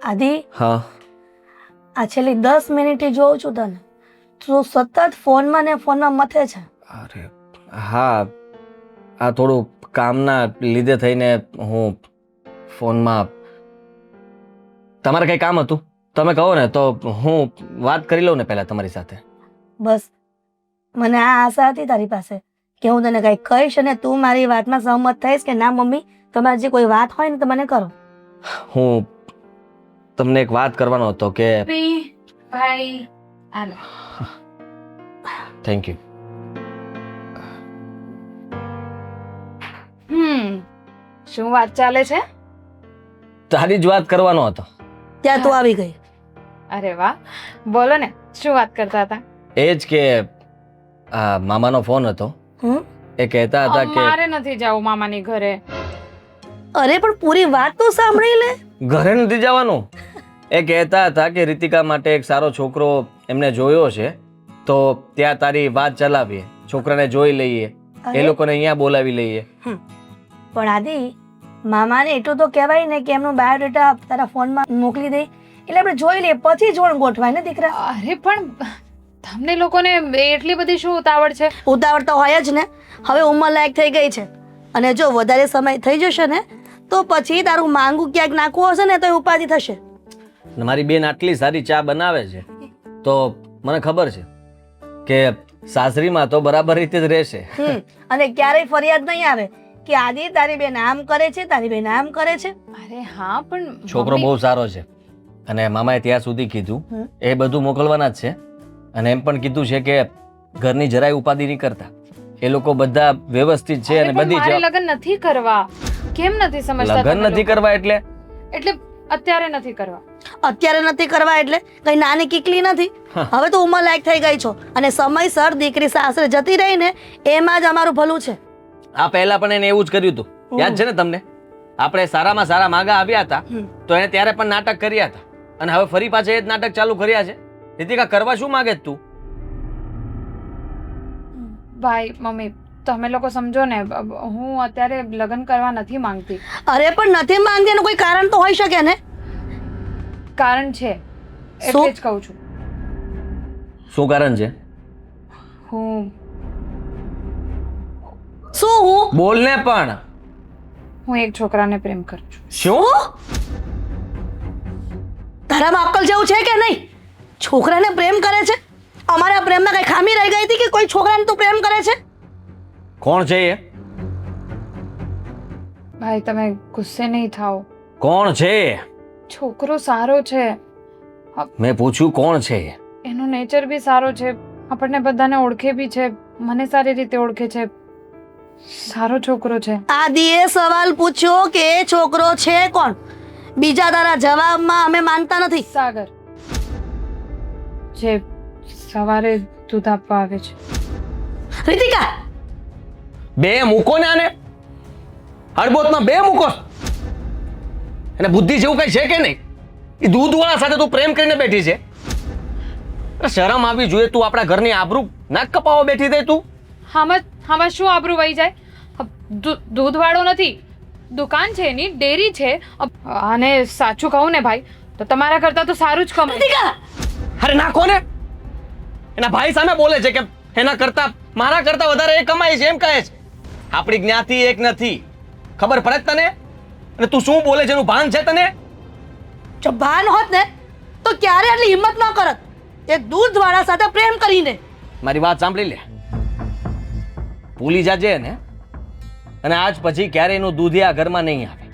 આદિ, હા આ છેલ્લી 10 મિનિટથી જોઉં છું તને, તું સતત ફોનમાં ને ફોનમાં મથે છે. અરે હા, આ થોડું કામના લીધે થઈને હું ફોનમાં. તમારે કંઈ કામ હતું? તમે કહો ને તો હું વાત કરી લઉં ને પહેલા તમારી સાથે. બસ મને આ આશા હતી તારી પાસે કે હું તને કંઈ કહીશ અને તું મારી વાતમાં સહમત થઈશ કે ના મમ્મી, તમારી જે કોઈ વાત હોય ને તો મને કરો. હું તમને એક વાત કરવાનો હતો કે. ભાઈ હાલો. Thank you. શું વાત ચાલે છે? તારી જ વાત કરવાનો હતો. ત્યાં તું આવી ગઈ. અરે વાહ, બોલો ને, શું વાત કરતા હતા? એ જ કે આ મામાનો ફોન હતો. એ કહેતા હતા કે મારે નથી જવું મામાની ઘરે. અરે પણ પૂરી વાત તો સાંભળી લે. ઘરે નથી જવાનું. એ કહેતા હતા કે રીતિકા માટે એક સારો છોકરો એમને જોયો છે, તો ત્યાં તારી વાત ચલાવીએ, છોકરાને જોઈ લઈએ, એ લોકોને અહીંયા બોલાવી લઈએ. પણ આદિ, મામાને એટલું તો કહેવાય ને કે એમનું બાયોડેટા તારા ફોનમાં મોકલી દે, એટલે આપણે જોઈ લઈએ, પછી જોણ ગોઠવાય ને દીકરા. અરે પણ તમને લોકોને એટલી બધી શું ઉતાવળ છે? ઉતાવળ તો હોય જ ને, હવે ઉંમર લાયક થઈ ગઈ છે, અને જો વધારે સમય થઈ જશે ને તો પછી તારું માંગુ ક્યાંક નાખવું હશે ને તો એ ઉપાધિ થશે. મારી બેન આટલી સારી ચા બનાવે છે તો મને ખબર છે કે સાસરીમાં તો બરાબર રીતે જ રહેશે. અને ક્યારેય ફરિયાદ નહીં આવે કે આદિ તારી બેન આમ કરે છે, તારી બેન આમ કરે છે. અરે હા, પણ છોકરો બહુ સારો છે, અને મામાએ ત્યાં સુધી કીધું એ બધું મોકલવાના જ છે, અને એમ પણ કીધું છે કે ઘરની જરાય ઉપાધિ નહીં કરતા, એ લોકો બધા વ્યવસ્થિત છે અને બધી મારે લગ્ન નથી કરવા. કેમ નથી સમજતા? લગ્ન નથી કરવા એટલે અત્યારે નથી કરવા. અત્યારે નથી કરવા એટલે કઈ નાની કીકલી નથી. હવે તો ઉંમર લાયક થઈ ગઈ છો, અને સમયસર દીકરી સાસરે જતી રહી ને એમાં જ અમારું ભલું છે. આ પહેલા પણ એને એવું જ કર્યું હતું, યાદ છે ને તમને? આપણે સારામાં સારા માગા આવ્યા હતા તો એને ત્યારે પણ નાટક કર્યા હતા, અને હવે ફરી પાછા એ જ નાટક ચાલુ કર્યા છે. રીતિકા, કરવા શું માંગે તું? ભાઈ મમ્મી, તમે લોકો સમજો ને, હું અત્યારે લગ્ન કરવા નથી માંગતી. અરે પણ નથી માંગતી એનું કોઈ કારણ તો હોઈ શકે ને. કારણ છે, એટલે જ કહું છું. શું કારણ છે? હું શું? હું બોલ ને પણ. હું એક છોકરાને પ્રેમ કરું છું. શું? તારામાં અક્કલ જેવું છે કે નહીં? છોકરાને પ્રેમ કરે છે? અમારા પ્રેમમાં કઈ ખામી રહી ગઈ હતી કે કોઈ છોકરાને તું પ્રેમ કરે છે? કોણ છે એ? ભાઈ તમે ગુસ્સે નહીં થાઓ. કોણ છે? છોકરો સારો છે, મેં પૂછ્યું કોણ છે? એનો નેચર બી સારો છે, આપણને બધાને ઓળખે બી છે, મને સારી રીતે ઓળખે છે, સારો છોકરો છે. આદિએ સવાલ પૂછ્યો કે એ છોકરો છે કોણ? બીજા તારા જવાબમાં અમે માનતા નથી. સાગર, જે સવારે દૂધ આપવા આવે છે. રીતિકા, બે મૂકો ને આને, હળબોતમાં બે મૂકો. એને બુદ્ધિ જેવું કઈ છે કે નહીં? એ દૂધવાળા સાથે તું પ્રેમ કરીને બેઠી છે. શરમ આવી જોઈએ. તું આપણા ઘરની આબરૂ નાક કપાવા બેઠી થઈ તું. આમાં શું આબરૂ વહી જાય? દૂધ વાળો નથી, દુકાન છે એની, ડેરી છે. અને સાચું કહું ને ભાઈ, તો તમારા કરતા તો સારું જ કમાય. રીતિકા, અરે નાખો ને. એના ભાઈ સામે બોલે છે કે એના કરતા મારા કરતા વધારે એ કમાય છે, એમ કહે છે. આપણી જ્ઞાતિ એક નથી, ખબર પડે તને? અને તું શું બોલે છે એનું ભાન છે તને? જો ભાન હોત ને તો ક્યારે આટલી હિંમત ન કરત એક દૂધવાળા સાથે પ્રેમ કરીને. મારી વાત સાંભળી લે, ભૂલી જાજે ને, અને આજ પછી ક્યારે એનું દૂધ આ ઘરમાં નહીં આવે.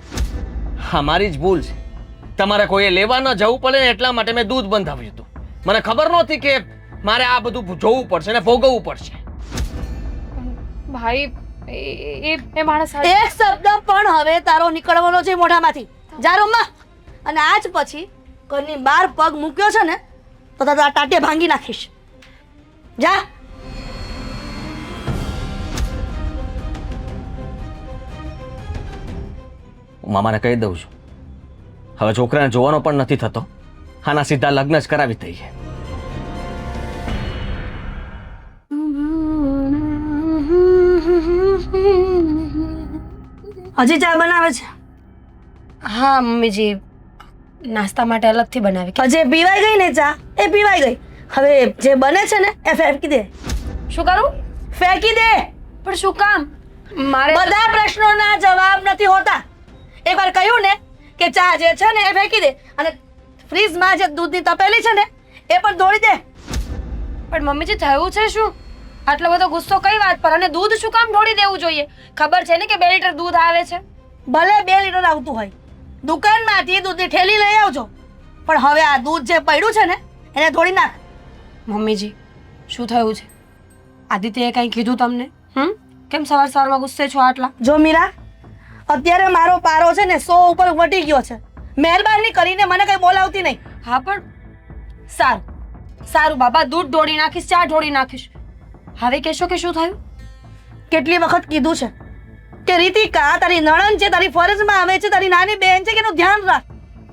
હા, મારી જ ભૂલ છે. તમારે કોઈએ લેવા ન જવું પડે ને એટલા માટે મેં દૂધ બંધાવ્યું હતું. મને ખબર નહોતી કે મારે આ બધું જોવું પડશે ને ભોગવવું પડશે. ભાઈ એ માણસ એક શબ્દ પણ હવે તારો નીકળવાનો છે મોઢામાંથી. જા રૂમમાં. અને આજ પછી ઘરની બહાર પગ મૂક્યો છે ને તો તારા ટાટે ભાંગી નાખીશ. જા. હું મામાને કહી દઉં છું, હવે છોકરાને જોવાનો પણ નથી થતો. આના સીધા લગ્ન જ કરાવી દઈએ. હજી ચા બનાવે છે? હા મમ્મીજી, નાસ્તા માટે અલગથી બનાવી કે જે પીવાઈ ગઈ ને ચા એ પીવાઈ ગઈ. હવે જે બને છે ને એ ફેંકી દે. શું કરું? ફેંકી દે. પણ શું કામ? મારે બધા પ્રશ્નોના જવાબ નથી હોતા. એકવાર કહ્યું ને કે ચા જે છે ને એ ફેંકી દે અને ફ્રીજમાં જે દૂધની તપેલી છે ને એ પણ ધોઈ દે. પણ મમ્મીજી થયું છે શું? આટલો બધો ગુસ્સો કઈ વાત પર? અને દૂધ શું કામ ઢોળી દેવું જોઈએ? ખબર છે ને કે 2 લીટર દૂધ આવે છે. ભલે 2 લીટર આવતું હોય, દુકાનમાંથી દૂધની થેલી લઈ આવજો, પણ હવે આ દૂધ જે પડ્યું છે ને એને ધોળી નાખ. મમ્મીજી શું થયું છે? આદિત્યએ કંઈ કીધું તમને? કેમ સવારમાં ગુસ્સે છો આટલા? જો મીરા, અત્યારે મારો પારો છે ને 100 ઉપર વટી ગયો છે. મહેરબાની કરીને મને કઈ બોલાવતી નહીં. હા પણ સારું સારું બાબા, દૂધ ઢોળી નાખીશ, ચા ઢોળી નાખીશ. હવે કહેશો કે શું થયું? કેટલી વખત કીધું છે કે રીતિકા તારી નણંદ છે, તારી ફરજમાં આવે છે, તારી નાની બહેન છે કે એનું ધ્યાન રાખ.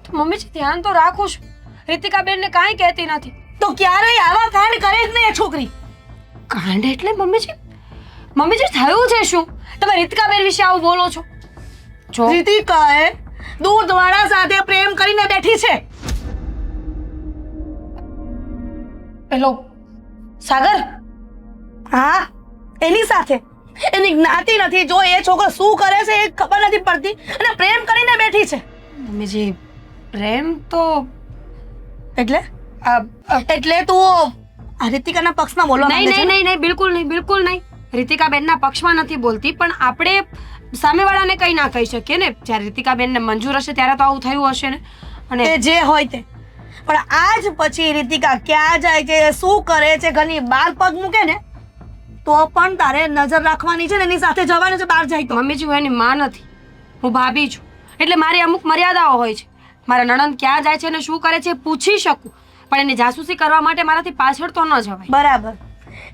તો મમ્મીજી ધ્યાન તો રાખું છું. રીતિકા બેનને કાંઈ કહેતી નથી. તો ક્યારેય આવા કાંડ કરે જ નહીં એ છોકરી. કાંડ એટલે મમ્મીજી થયું છે શું? તમે રીતિકા બેન વિશે આવું બોલો છો? જો રીતિકાએ દૂધવાળા સાથે પ્રેમ કરીને બેઠી છે. પેલો સાગર? હા, એની સાથે. એની જ્ઞાતિ નથી. જો એ છોકરો શું કરે છે એ ખબર નથી પડતી અને પ્રેમ કરીને બેઠી છે. મમ્મીજી પ્રેમ તો એટલે આ- એટલે તું આ રીતિકાના પક્ષમાં બોલવા માંગે છે? નહીં, બિલકુલ નહીં. રીતિકા બેનના પક્ષમાં નથી બોલતી, પણ આપણે સામેવાળાને કંઈ ના કહી શકીએ ને. જ્યારે રીતિકા બેનને મંજૂર હશે ત્યારે તો આવું થયું હશે ને. અને એ જે હોય તે, પણ આજ પછી રીતિકા ક્યાં જાય છે, શું કરે છે, ઘરની બહાર પગ મૂકે ને તો પણ તારે નજર રાખવાની છે ને એની સાથે જવાનું છે બહાર જાય તો. મમ્મીજી હું એની માં નથી, હું ભાભી છું. એટલે મારી અમુક મર્યાદાઓ હોય છે. મારા નણંદ ક્યાં જાય છે અને શું કરે છે પૂછી શકું, પણ એની જાસૂસી કરવા માટે મારાથી પાછળ તો ન જવાય. બરાબર.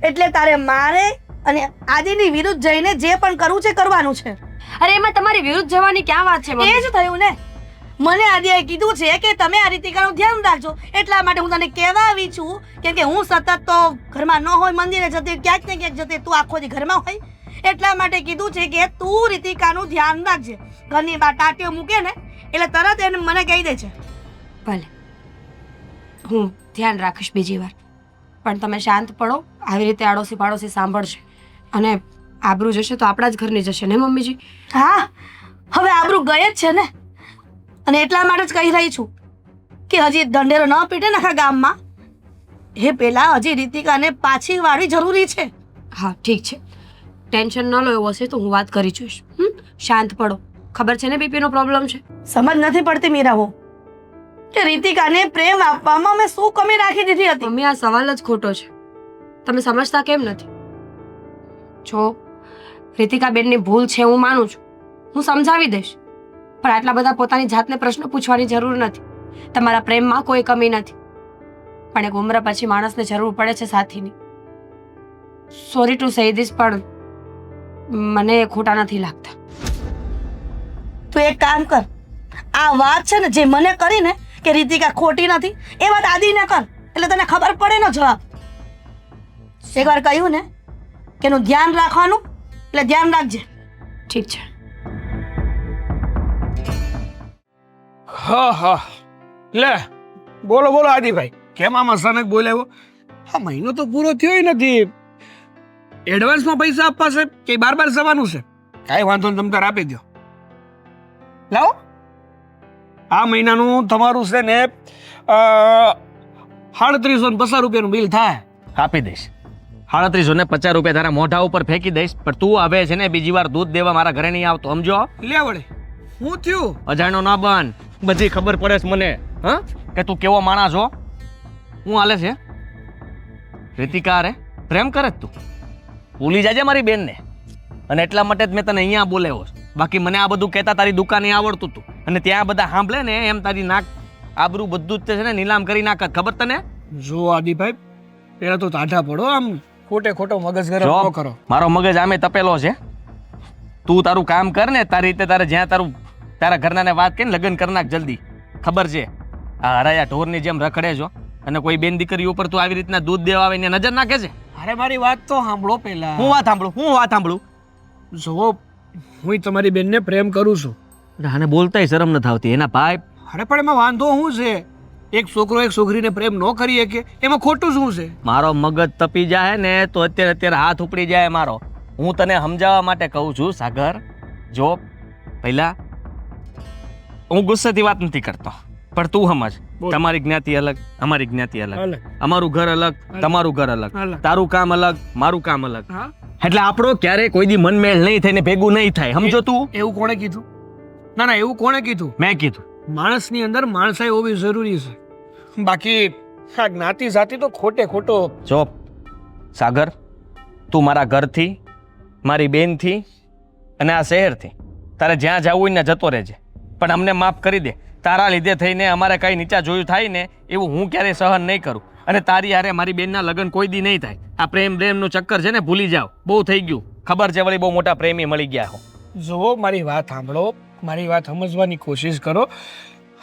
એટલે તારે મારે અને આદિની વિરુદ્ધ જઈને જે પણ કરવું છે કરવાનું છે. અરે એમાં તમારી વિરુદ્ધ જવાની ક્યાં વાત છે એ મમ્મી? જ થયું ને. મને આદિએ કીધું છે કે તમે આ રીતિકાનું ધ્યાન રાખજો, એટલા માટે હું તને કહેવા આવી છું. કેમ કે હું સતત તો ઘરમાં ન હોય, મંદિરે જતી, ક્યાંક ને ક્યાંક જતી, તું આખો દી ઘરમાં હોય. એટલા માટે કીધું છે કે તું રીતિકાનું ધ્યાન રાખજે. ઘરની બહાર ટાટીઓ મૂકે ને એટલે તરત એને મને કહી દે છે. ભલે, હું ધ્યાન રાખીશ બીજી વાર, પણ તમે શાંત પડો. આવી રીતે આડોશી પાડોશી સાંભળશે અને આબરૂ જશે તો આપણા જ ઘરની જશે ને મમ્મીજી? હા, હવે આબરૂ ગઈ જ છે ને. અને એટલા માટે જ કહી રહી છું કે હજી દંડેરો ન પીટે ને આખા ગામમાં, એ પેલા હજી રીતિકાને પાછી વાળી જરૂરી છે. હા ઠીક છે, ટેન્શન ન લો. એવું હશે તો હું વાત કરી જોઈશ. શાંત પડો. ખબર છે ને બીપીનો પ્રોબ્લેમ છે? સમજ નથી પડતી મીરાઓ કે રીતિકાને પ્રેમ આપવામાં મેં શું કમી રાખી દીધી હતી. મમ્મી આ સવાલ જ ખોટો છે. તમે સમજતા કેમ નથી? જો રીતિકા બેનની ભૂલ છે હું માનું છું, હું સમજાવી દઈશ, પણ આટલા બધા પોતાની જાતને પ્રશ્ન પૂછવાની જરૂર નથી. તમારા પ્રેમમાં કોઈ કમી નથી, પણ એક ઉંમર પછી માણસને જરૂર પડે છે સાથીની. સોરી ટુ સે ધીસ, પણ મને એ ખોટા નથી લાગતા. તું એક કામ કર, આ વાત છે ને જે મને કરી ને કે રીતિકા ખોટી નથી, એ વાત આદિને કર, એટલે તને ખબર પડે ને જવાબ. એકવાર કહ્યું ને કે એનું ધ્યાન રાખવાનું, એટલે ધ્યાન રાખજે. ઠીક છે. હા લે બોલો આદિભાઈ, કેમ આમ અચાનક બોલાવ્યો? હા, મહિનો તો પૂરો થયો નથી. એડવાન્સમાં પૈસા આપવા છે કે બાર જવાનું છે? કાંઈ વાંધો નહીં, તમે તાર આપી દો. લાવો, આ મહિનાનું તમારું છે ને 3750 રૂપિયાનું બિલ થાય. આપી દઈશ. 3750 રૂપિયા તારા મોઢા ઉપર ફેંકી દઈશ, પણ તું હવે છે ને બીજી વાર દૂધ દેવા મારા ઘરે નહીં આવતો, સમજો? લે વળે, હું થયું? અજાણો ના બન, બધી ખબર પડે છે મને. હા, કે તું કેવો માણસ છો. હું હાલે છે રીતિકા રે પ્રેમ કરે જ તું? ભૂલી જાજે મારી બેનને. અને એટલા માટે જ મેં તને અહીંયા બોલાવ્યો છે. બાકી મને આ બધું કહેતા તારી દુકાને આવડતું હતું, અને ત્યાં બધા સાંભળે ને એમ તારી નાક આબરૂ બધું જ છે ને નીલામ કરી નાખત. ખબર તને? જો આદિભાઈ, પેલા તો તાઢા પડો, આમ ખોટો મગજ ગરમ ન કરો. મારો મગજ આમે તપેલો છે. તું તારું કામ કર ને તારી રીતે. તારે જ્યાં તારા ઘરનાને વાત કરીને લગ્ન કરી નાખ જલ્દી. ખબર છે આ હરાયા ઢોરની જેમ રખડે છો, અને કોઈ બેન દીકરી ઉપર તું આવી રીતના દૂધ દેવા આવીને નજર નાખે છે. અરે મારી વાત તો સાંભળો પહેલા. હું વાત સાંભળું? જો હું તમારી બેનને પ્રેમ કરું છું. આને બોલતાય શરમ નથી આવતી. એના ભાઈ અરે પણ એમાં વાંધો શું છે? એક છોકરો એક છોકરીને પ્રેમ ન કરી શકે એમાં ખોટું શું છે? મારો મગજ તપી જાય ને તો અત્યારે હાથ ઉપડી જાય મારો. હું તને સમજાવવા માટે કહું છું સાગર, જો પહેલા હું ગુસ્સેથી વાત નથી કરતો, પણ તું સમજ, બોલ. તમારી જ્ઞાતિ અલગ, અમારી જ્ઞાતિ અલગ, અલગ. અમારું ઘર અલગ, તમારું ઘર અલગ, અલગ. તારું કામ અલગ, મારું કામ અલગ. હા, એટલે આપણો ક્યારે કોઈ દી મનમેળ નહીં થઈને ભેગું નહીં થાય, સમજો તું? એવું કોણે કીધું? ના ના, એવું કોણે કીધું? મેં કીધું. માણસની અંદર માણસાઈ હોવી જરૂરી છે. બાકી આ જ્ઞાતિ જાતિ તો ખોટો જો સાગર, તું મારા ઘરથી, મારી બેનથી અને આ શહેરથી તારે જ્યાં જવું હોય ને જતો રહેજે, પણ અમને માફ કરી દે. તારા લીધે થઈને અમારે કંઈ નીચા જોયું થાય ને એવું હું ક્યારેય સહન નહીં કરું. અને તારી હારે મારી બેનના લગ્ન કોઈ દી નહીં થાય. આ પ્રેમનું ચક્કર છે ને, ભૂલી જાઓ. બહુ થઈ ગયું. ખબર છે વળી બહુ મોટા પ્રેમી મળી ગયા હો. જો મારી વાત સાંભળો, મારી વાત સમજવાની કોશિશ કરો.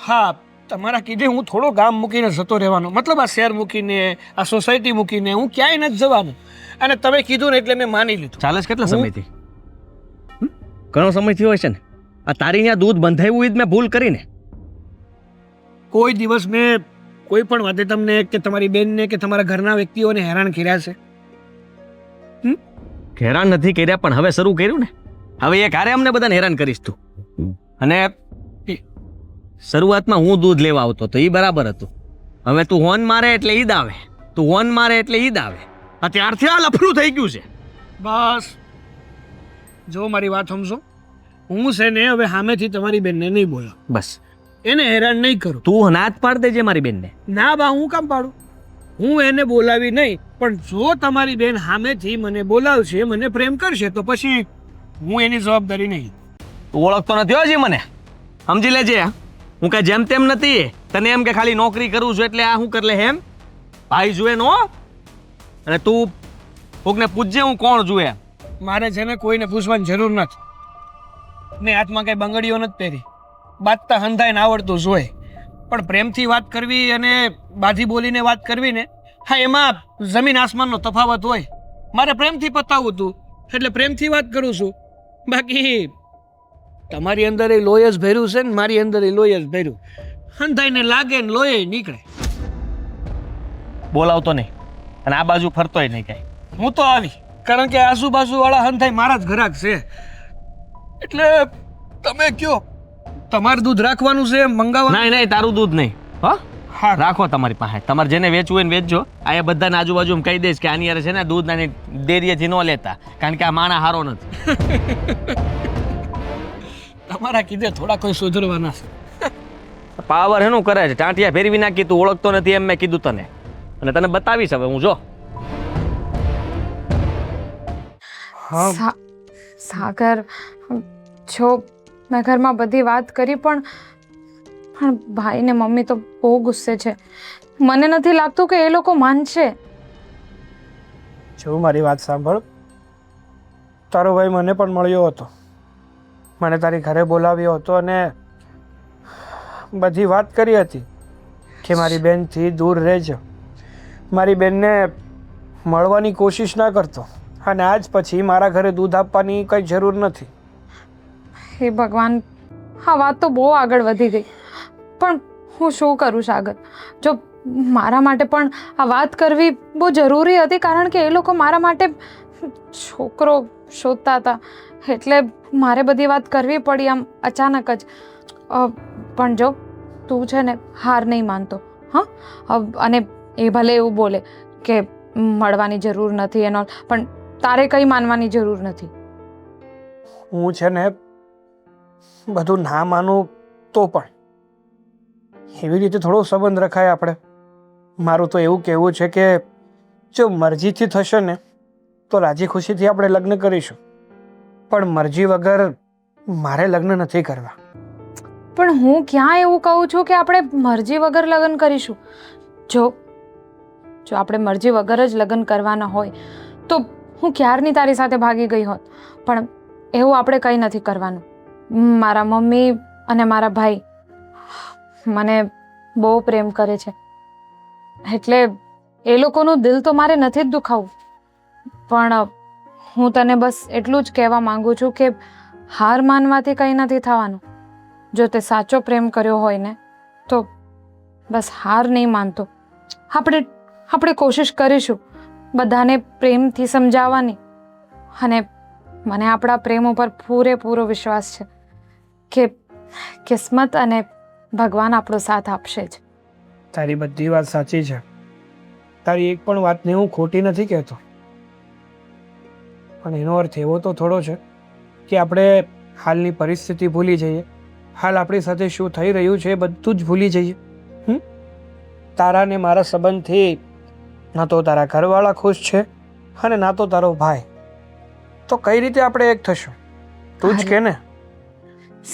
હા, તમારા કીધે હું થોડો ગામ મૂકીને જતો રહેવાનો, મતલબ આ શહેર મૂકીને, આ સોસાયટી મૂકીને હું ક્યાંય નથી જવાનું. અને તમે કીધું ને એટલે મેં માની લીધું. ચાલે છે કેટલા સમયથી? ઘણો સમય થયો હશે ને. આ તારી અહીંયા દૂધ બંધાવ્યું એ જ મેં ભૂલ કરીને. કોઈ દિવસ મેં કોઈ પણ વાતે તમને કે તમારી બેનને કે તમારા ઘરના વ્યક્તિઓને હેરાન કર્યા છે? હેરાન નથી કર્યા, પણ હવે શરૂ કર્યું ને. હવે એ ક્યારે અમને બધાને હેરાન કરીશ તું? અને શરૂઆતમાં હું દૂધ લેવા આવતો તો એ બરાબર હતું. હવે તું હોન મારે એટલે ઈદ આવે, તું હોન મારે એટલે ઈદ આવે. અત્યારથી આ લફરું થઈ ગયું છે. બસ જો મારી વાત સમજો, હું છે ને હવે સામેથી તમારી બેનને નહીં બોલો, બસ એને હેરાન નહીં કરું. તું ના જ પાડ દેજે મારી બેનને. ના બા, હું કામ પાડું? હું એને બોલાવી નહીં, પણ જો તમારી બેન સામેથી મને બોલાવશે, મને પ્રેમ કરશે, તો પછી હું એની જવાબદારી નહીં. તું ઓળખતો નથી હજી મને, સમજી લેજે. હું કઈ જેમ તેમ નથી. તને એમ કે ખાલી નોકરી કરું છું એટલે આ હું કરી લે એમ? ભાઈ જુએ નો. અને તું કોકને પૂછજે હું કોણ જુએ. મારે છે ને કોઈને પૂછવાની જરૂર નથી. ને હાથમાં કઈ બંગડીઓ નથી પહેરી, બાજતા હંધાઈને આવડતું જોઈએ. પણ પ્રેમથી વાત કરવી અને બાજી બોલીને વાત કરવી ને, હા, એમાં જમીન આસમાનનો તફાવત હોય. મારે પ્રેમથી પતાવવું હતું એટલે પ્રેમથી વાત કરું છું. બાકી તમારી અંદર એ લોહી જ ભર્યું છે ને મારી અંદર એ લોહી જ ભર્યું. હંધાઈને લાગે ને લોહી નીકળે. બોલાવતો નહીં અને આ બાજુ ફરતોય નહીં કઈ. હું તો આવી, કારણ કે આજુબાજુ વાળા હંધાઈ મારા જ ઘરાક છે. એટલે તમે કયો, તમારે દૂધ રાખવાનું છે મંગાવવાનું? નહીં, તારું દૂધ નહીં. હા, હા, રાખો તમારી પાસે. તમારે જેને વેચવું હોય ને વેચજો. આ એ બધાને આજુબાજુ કઈ દઈશ કે આની યાર છે ને દૂધ નાની ડેરીએથી ન લેતા, કારણ કે આ માણા હારો નથી. તમારા કીધે થોડા કોઈ સુધરવાના છે. પાવર એનું કરે છે. ટાંટિયા ફેરવી નાખી, તું ઓળખતો નથી એમ મેં કીધું તને, અને તને બતાવીશ હવે હું. જો સાગર, જો મેં ઘરમાં બધી વાત કરી, પણ ભાઈ ને મમ્મી તો બહુ ગુસ્સે છે. મને નથી લાગતું કે એ લોકો માનશે. જો મારી વાત સાંભળ, તારો ભાઈ મને પણ મળ્યો હતો, મને તારી ઘરે બોલાવ્યો હતો અને બધી વાત કરી હતી કે મારી બેનથી દૂર રહેજો, મારી બેનને મળવાની કોશિશ ના કરતો, અને આજ પછી મારા ઘરે દૂધ આપવાની કંઈ જરૂર નથી. હે ભગવાન, આ વાત તો બહુ આગળ વધી ગઈ. પણ હું શું કરું સાગર? જો મારા માટે પણ આ વાત કરવી બહુ જરૂરી હતી, કારણ કે એ લોકો મારા માટે છોકરો શોધતા હતા, એટલે મારે બધી વાત કરવી પડી આમ અચાનક જ. પણ જો તું છે ને હાર નહીં માનતો, હા, અને એ ભલે એવું બોલે કે મળવાની જરૂર નથી એનો, પણ તારે કંઈ માનવાની જરૂર નથી. હું છે ને બધું ના માનું તો પણ એવી રીતે થોડો સંબંધ રખાય આપણે. મારું તો એવું કહેવું છે કે જો મરજીથી થશે ને તો રાજી ખુશીથી આપણે લગ્ન કરીશું, પણ મરજી વગર મારે લગ્ન નથી કરવા. પણ હું ક્યાં એવું કહું છું કે આપણે મરજી વગર લગ્ન કરીશું? જો આપણે મરજી વગર જ લગ્ન કરવાના હોય તો હું ક્યારની તારી સાથે ભાગી ગઈ હોત, પણ એવું આપણે કંઈ નથી કરવાનું. મારા મમ્મી અને મારા ભાઈ મને બહુ પ્રેમ કરે છે, એટલે એ લોકોનું દિલ તો મારે નથી જ દુખાવું. પણ હું તને બસ એટલું જ કહેવા માંગુ છું કે હાર માનવાથી કંઈ નથી થવાનું. જો તે સાચો પ્રેમ કર્યો હોય ને તો બસ હાર નહીં માનતો. આપણે કોશિશ કરીશું બધાને પ્રેમથી સમજાવવાની. અને મને આપણા પ્રેમ ઉપર પૂરેપૂરો વિશ્વાસ છે કે કિસ્મત અને ભગવાન આપણો સાથ આપશે જ. તારી બધી વાત સાચી છે. તારી એક પણ વાતને હું ખોટી નથી કહેતો, પણ એનો અર્થ એવો તો થોડો છે કે આપણે હાલની પરિસ્થિતિ ભૂલી જઈએ, હાલ આપણી સાથે શું થઈ રહ્યું છે એ બધું જ ભૂલી જઈએ. તારા ને મારા સંબંધથી ના તો તારા ઘરવાળા ખુશ છે અને ના તો તારો ભાઈ. તો કઈ રીતે આપણે એક થશું? તું જ કે ને.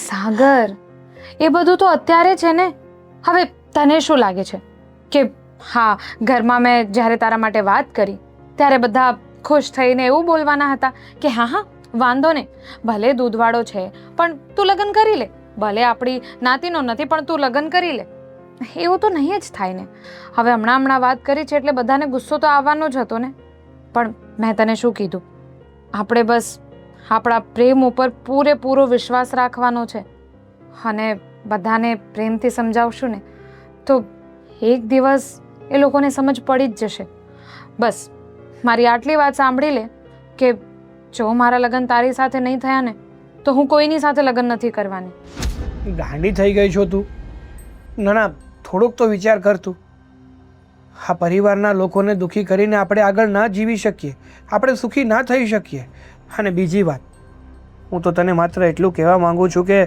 સાગર, એ બધું તો અત્યારે છે ને. હવે તને શું લાગે છે કે હા, ઘરમાં મેં જ્યારે તારા માટે વાત કરી ત્યારે બધા ખુશ થઈને એવું બોલવાના હતા કે હા હા વાંધો નહીં, ભલે દૂધવાળો છે પણ તું લગ્ન કરી લે, ભલે આપણી નાતીનો નથી પણ તું લગ્ન કરી લે? એવું તો નહીં જ થાય ને. હવે હમણાં વાત કરી છે એટલે બધાને ગુસ્સો તો આવવાનો જ હતો ને. પણ મેં તને શું કીધું, આપણે બસ આપણા પ્રેમ ઉપર પૂરેપૂરો વિશ્વાસ રાખવાનો છે અને બધાને પ્રેમથી સમજાવશું ને તો એક દિવસ એ લોકોને સમજ પડી જ જશે. બસ મારી આટલી વાત સાંભળી લે કે જો મારા લગ્ન તારી સાથે નહીં થયા ને તો હું કોઈની સાથે લગ્ન નથી કરવાની. ગાંડી થઈ ગઈ છો તું. ના, થોડોક તો વિચાર કર તું. આ પરિવારના લોકોને દુઃખી કરીને આપણે આગળ ના જીવી શકીએ, આપણે સુખી ના થઈ શકીએ. અને બીજી વાત, હું તો તને માત્ર એટલું કહેવા માંગુ છું કે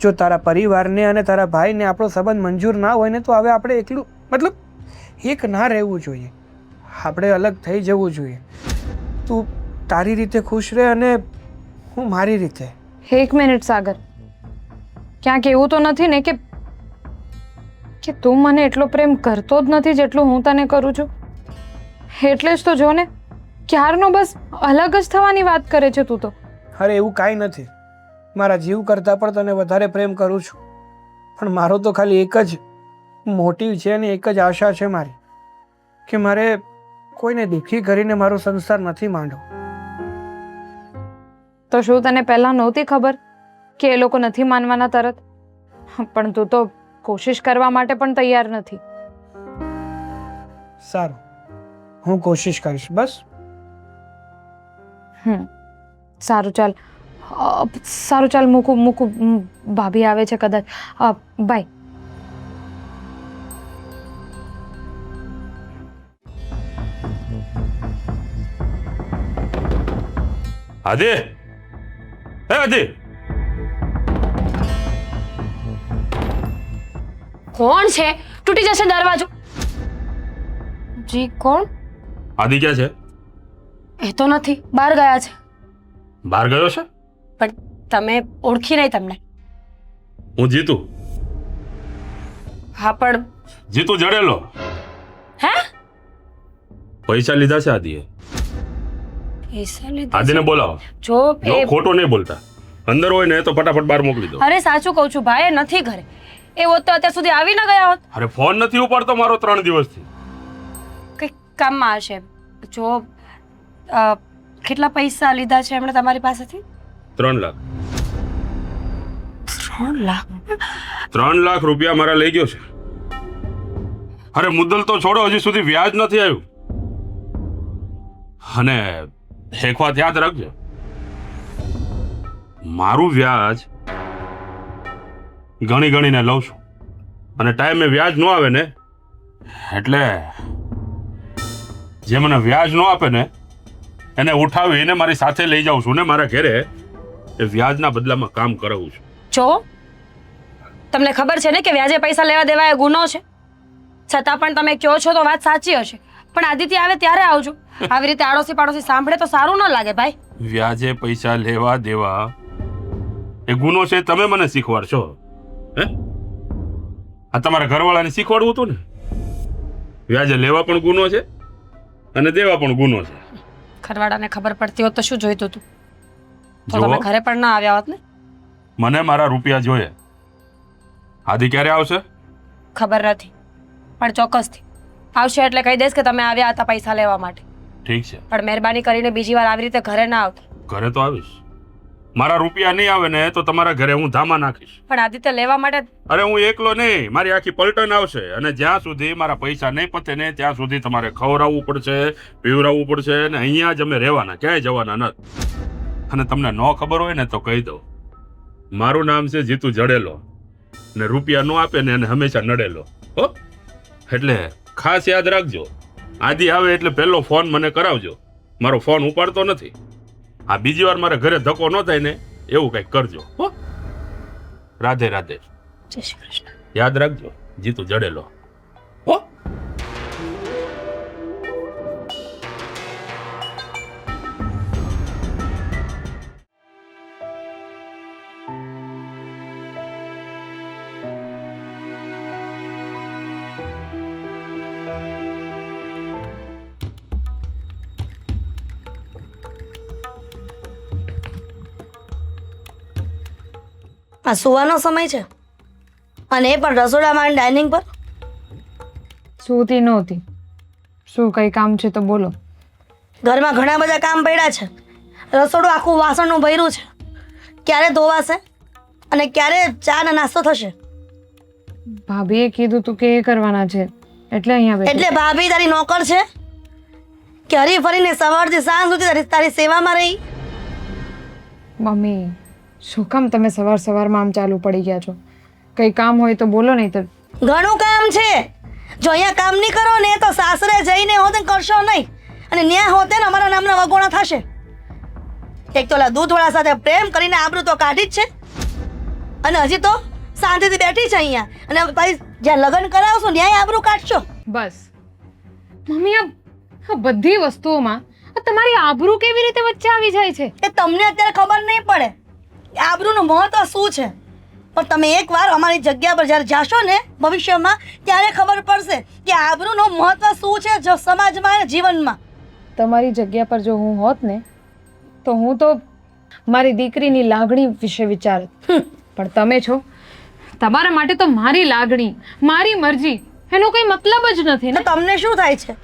જો તારા પરિવારને અને તારા ભાઈને આપણો સંબંધ મંજૂર ના હોય ને તો હવે આપણે એકલું મતલબ એક ના રહેવું જોઈએ, આપણે અલગ થઈ જવું જોઈએ. તું તારી રીતે ખુશ રહે અને હું મારી રીતે. એક મિનિટ સાગર, ક્યાંક એવું તો નથી ને કે તું મને એટલો પ્રેમ કરતો જ નથી જેટલું હું તને કરું છું? એટલે જ તો જો ને ક્યારનો બસ અલગ જ થવાની વાત કરે છે તું તો. અરે એવું કાંઈ નથી, મારા જીવ કરતાં પણ તને વધારે પ્રેમ કરું છું. પણ મારો તો ખાલી એક જ મોટિવ છે અને એક જ આશા છે મારી કે મારે કોઈને દુઃખી કરીને મારો સંસાર નથી માંડવો. તો શું તને પહેલાં નહોતી ખબર કે એ લોકો નથી માનવાના તરત? પણ તું તો કોશિશ કરવા માટે પણ તૈયાર નથી. સારું, હું કોશિશ કરીશ. બસ સારું ચાલ મૂકું. ભાભી આવે છે કદાચ. બાય. આદિ, હે આદિ, કોણ છે? તૂટી જશે દરવાજો. જી કોણ? આદિ ક્યાં છે? એ તો નથી, બહાર ગયા છે. બહાર ગયો છે? પણ તમે ઓળખી નહીં તમને? હું જીતુ. હા પણ જીતુ જડેલો. હે? પૈસા લીધા છે આદિએ. પૈસા લીધા આદિને છે? બોલાવો. જો જો એ ખોટો નહીં બોલતા, અંદર હોય ને તો ફટાફટ બહાર મોકલી દો. અરે સાચું કહું છું ભાઈ, એ નથી ઘરે. એ હોત તો અત્યાર સુધી આવી ના ગયા હોત. અરે ફોન નથી ઉપાડતો મારો 3 દિવસથી. કંઈક કામમાં હશે. જો કેટલા પૈસા લીધા છે એમણે તમારી પાસેથી? 3 લાખ. 3 લાખ? 3 લાખ રૂપિયા મારા લઈ ગયો છે. અરે મુદ્દલ તો છોડો, હજી સુધી વ્યાજ નથી આવ્યું. અને એક વાત યાદ રાખજો, મારું વ્યાજ ગણીને લઉં છું અને ટાઈમે વ્યાજ ન આવે ને એટલે જે મને વ્યાજ ન આપે ને એને ઉઠાવીને મારી સાથે લઈ જાઉં છું ને મારા ઘરે એ વ્યાજના બદલામાં કામ કરાવું છું. જો તમને ખબર છે ને કે વ્યાજે પૈસા લેવા દેવા એ ગુનો છે, છતાં પણ તમે કહો છો તો વાત સાચી હશે. પણ આદિત્ય આવે ત્યારે આવજો. આવી રીતે આડોશી પાડોશી સાંભળે તો સારું ન લાગે ભાઈ. વ્યાજે પૈસા લેવા દેવા એ ગુનો છે, તમે મને શીખવાડશો? હે? આ તમારા ઘરવાળાને શીખવાડવું હતું ને? વ્યાજે લેવા પણ ગુનો છે અને દેવા પણ ગુનો છે. ઘરવાળાને ખબર પડતી હોત તો શું જોઈતું હતું? તો જુઓ, તમે ઘરે પણ ના આવ્યા હોત ને. મને મારા રૂપિયા જોઈએ. આદિ ક્યારે આવશે? ખબર નથી, પણ ચોક્કસથી આવશે એટલે કહી દઈશ કે તમે આવ્યા હતા પૈસા લેવા માટે. ઠીક છે, પણ મહેરબાની કરીને બીજી વાર આવી રીતે ઘરે ના આવતા. ઘરે તો આવીશ. મારા રૂપિયા નહીં આવે ને તો તમારા ઘરે હું ધામા નાખીશ. પણ આદિત્ય લેવા માટે અરે હું એકલો નહીં, મારી આખી પલટન આવશે. અને જ્યાં સુધી મારા પૈસા નહીં પતે ને ત્યાં સુધી તમારે ખવડાવવું પડશે, પીવડાવવું પડશે, ને અહીંયા જ અમે રહેવાના, ક્યાંય જવાના નથી. અને તમને ન ખબર હોય ને તો કહી દઉં, મારું નામ છે જીતુ જડેલો, ને રૂપિયા ન આપે ને એને હંમેશા નડેલો. હો, એટલે ખાસ યાદ રાખજો, આદિ આવે એટલે પહેલો ફોન મને કરાવજો. મારો ફોન ઉપાડતો નથી. આ બીજી વાર મારા ઘરે ધક્કો ન થાય ને એવું કંઈક કરજો. હો, રાધે રાધે. જય શ્રી કૃષ્ણ. યાદ રાખજો, જીતુ જડેલો. હો. આ સુવાનો સમય છે અને એ પણ રસોડામાં અને ડાઇનિંગ પર. સૂતી નહોતી. શું કંઈ કામ છે તો બોલો. ઘરમાં ઘણા બધા કામ પડ્યા છે. રસોડું આખું વાસણનું ભર્યું છે. ક્યારે ધોવાશે અને ક્યારે ચા ને નાસ્તો થશે? ભાભીએ કીધું તું કે એ કરવાના છે એટલે અહીંયા બેઠી. એટલે ભાભી તારી નોકર છે કે હરી ફરીને સવારથી સાંજ સુધી તારી સેવામાં રહી? મમ્મી, શું કામ તમે સવારમાં આમ ચાલુ પડી ગયા છો? કંઈ કામ હોય તો બોલો, નહીં તો. ઘણું કામ છે. જો અહીંયા કામ નહીં કરો ને તો સાસરે જઈને હોતે કરશો નહીં, અને ન્યા હોતે ને અમારા નામના વગોણા થશે. એક તો ઓલા દૂધવાળા સાથે પ્રેમ કરીને આબરૂ તો કાઢી જ છે, અને હજી તો શાંતિથી બેઠી છે અહીંયા, અને ભાઈ જ્યાં લગ્ન કરાવશો ન્યાય આબરૂ કાઢશો. બસ મમ્મી, આ બધી વસ્તુઓમાં આ તમારી આબરૂ કેવી રીતે વચ્ચે આવી જાય છે? એ તમને અત્યારે ખબર નહીં પડે કે આબરૂનું મહત્વ શું છે, પણ તમે એકવાર અમારી જગ્યા પર જ્યારે જાશો ને ભવિષ્યમાં ત્યારે ખબર પડશે કે આબરૂનું મહત્વ શું છે જો સમાજમાં અને જીવનમાં. તમારી જગ્યા પર જો હું હોત ને તો હું તો મારી દીકરીની લાગણી વિશે વિચારત. પણ તમે છો, તમારા માટે તો મારી લાગણી, મારી મરજી એનો કોઈ મતલબ જ નથી ને. તો તમને શું થાય છે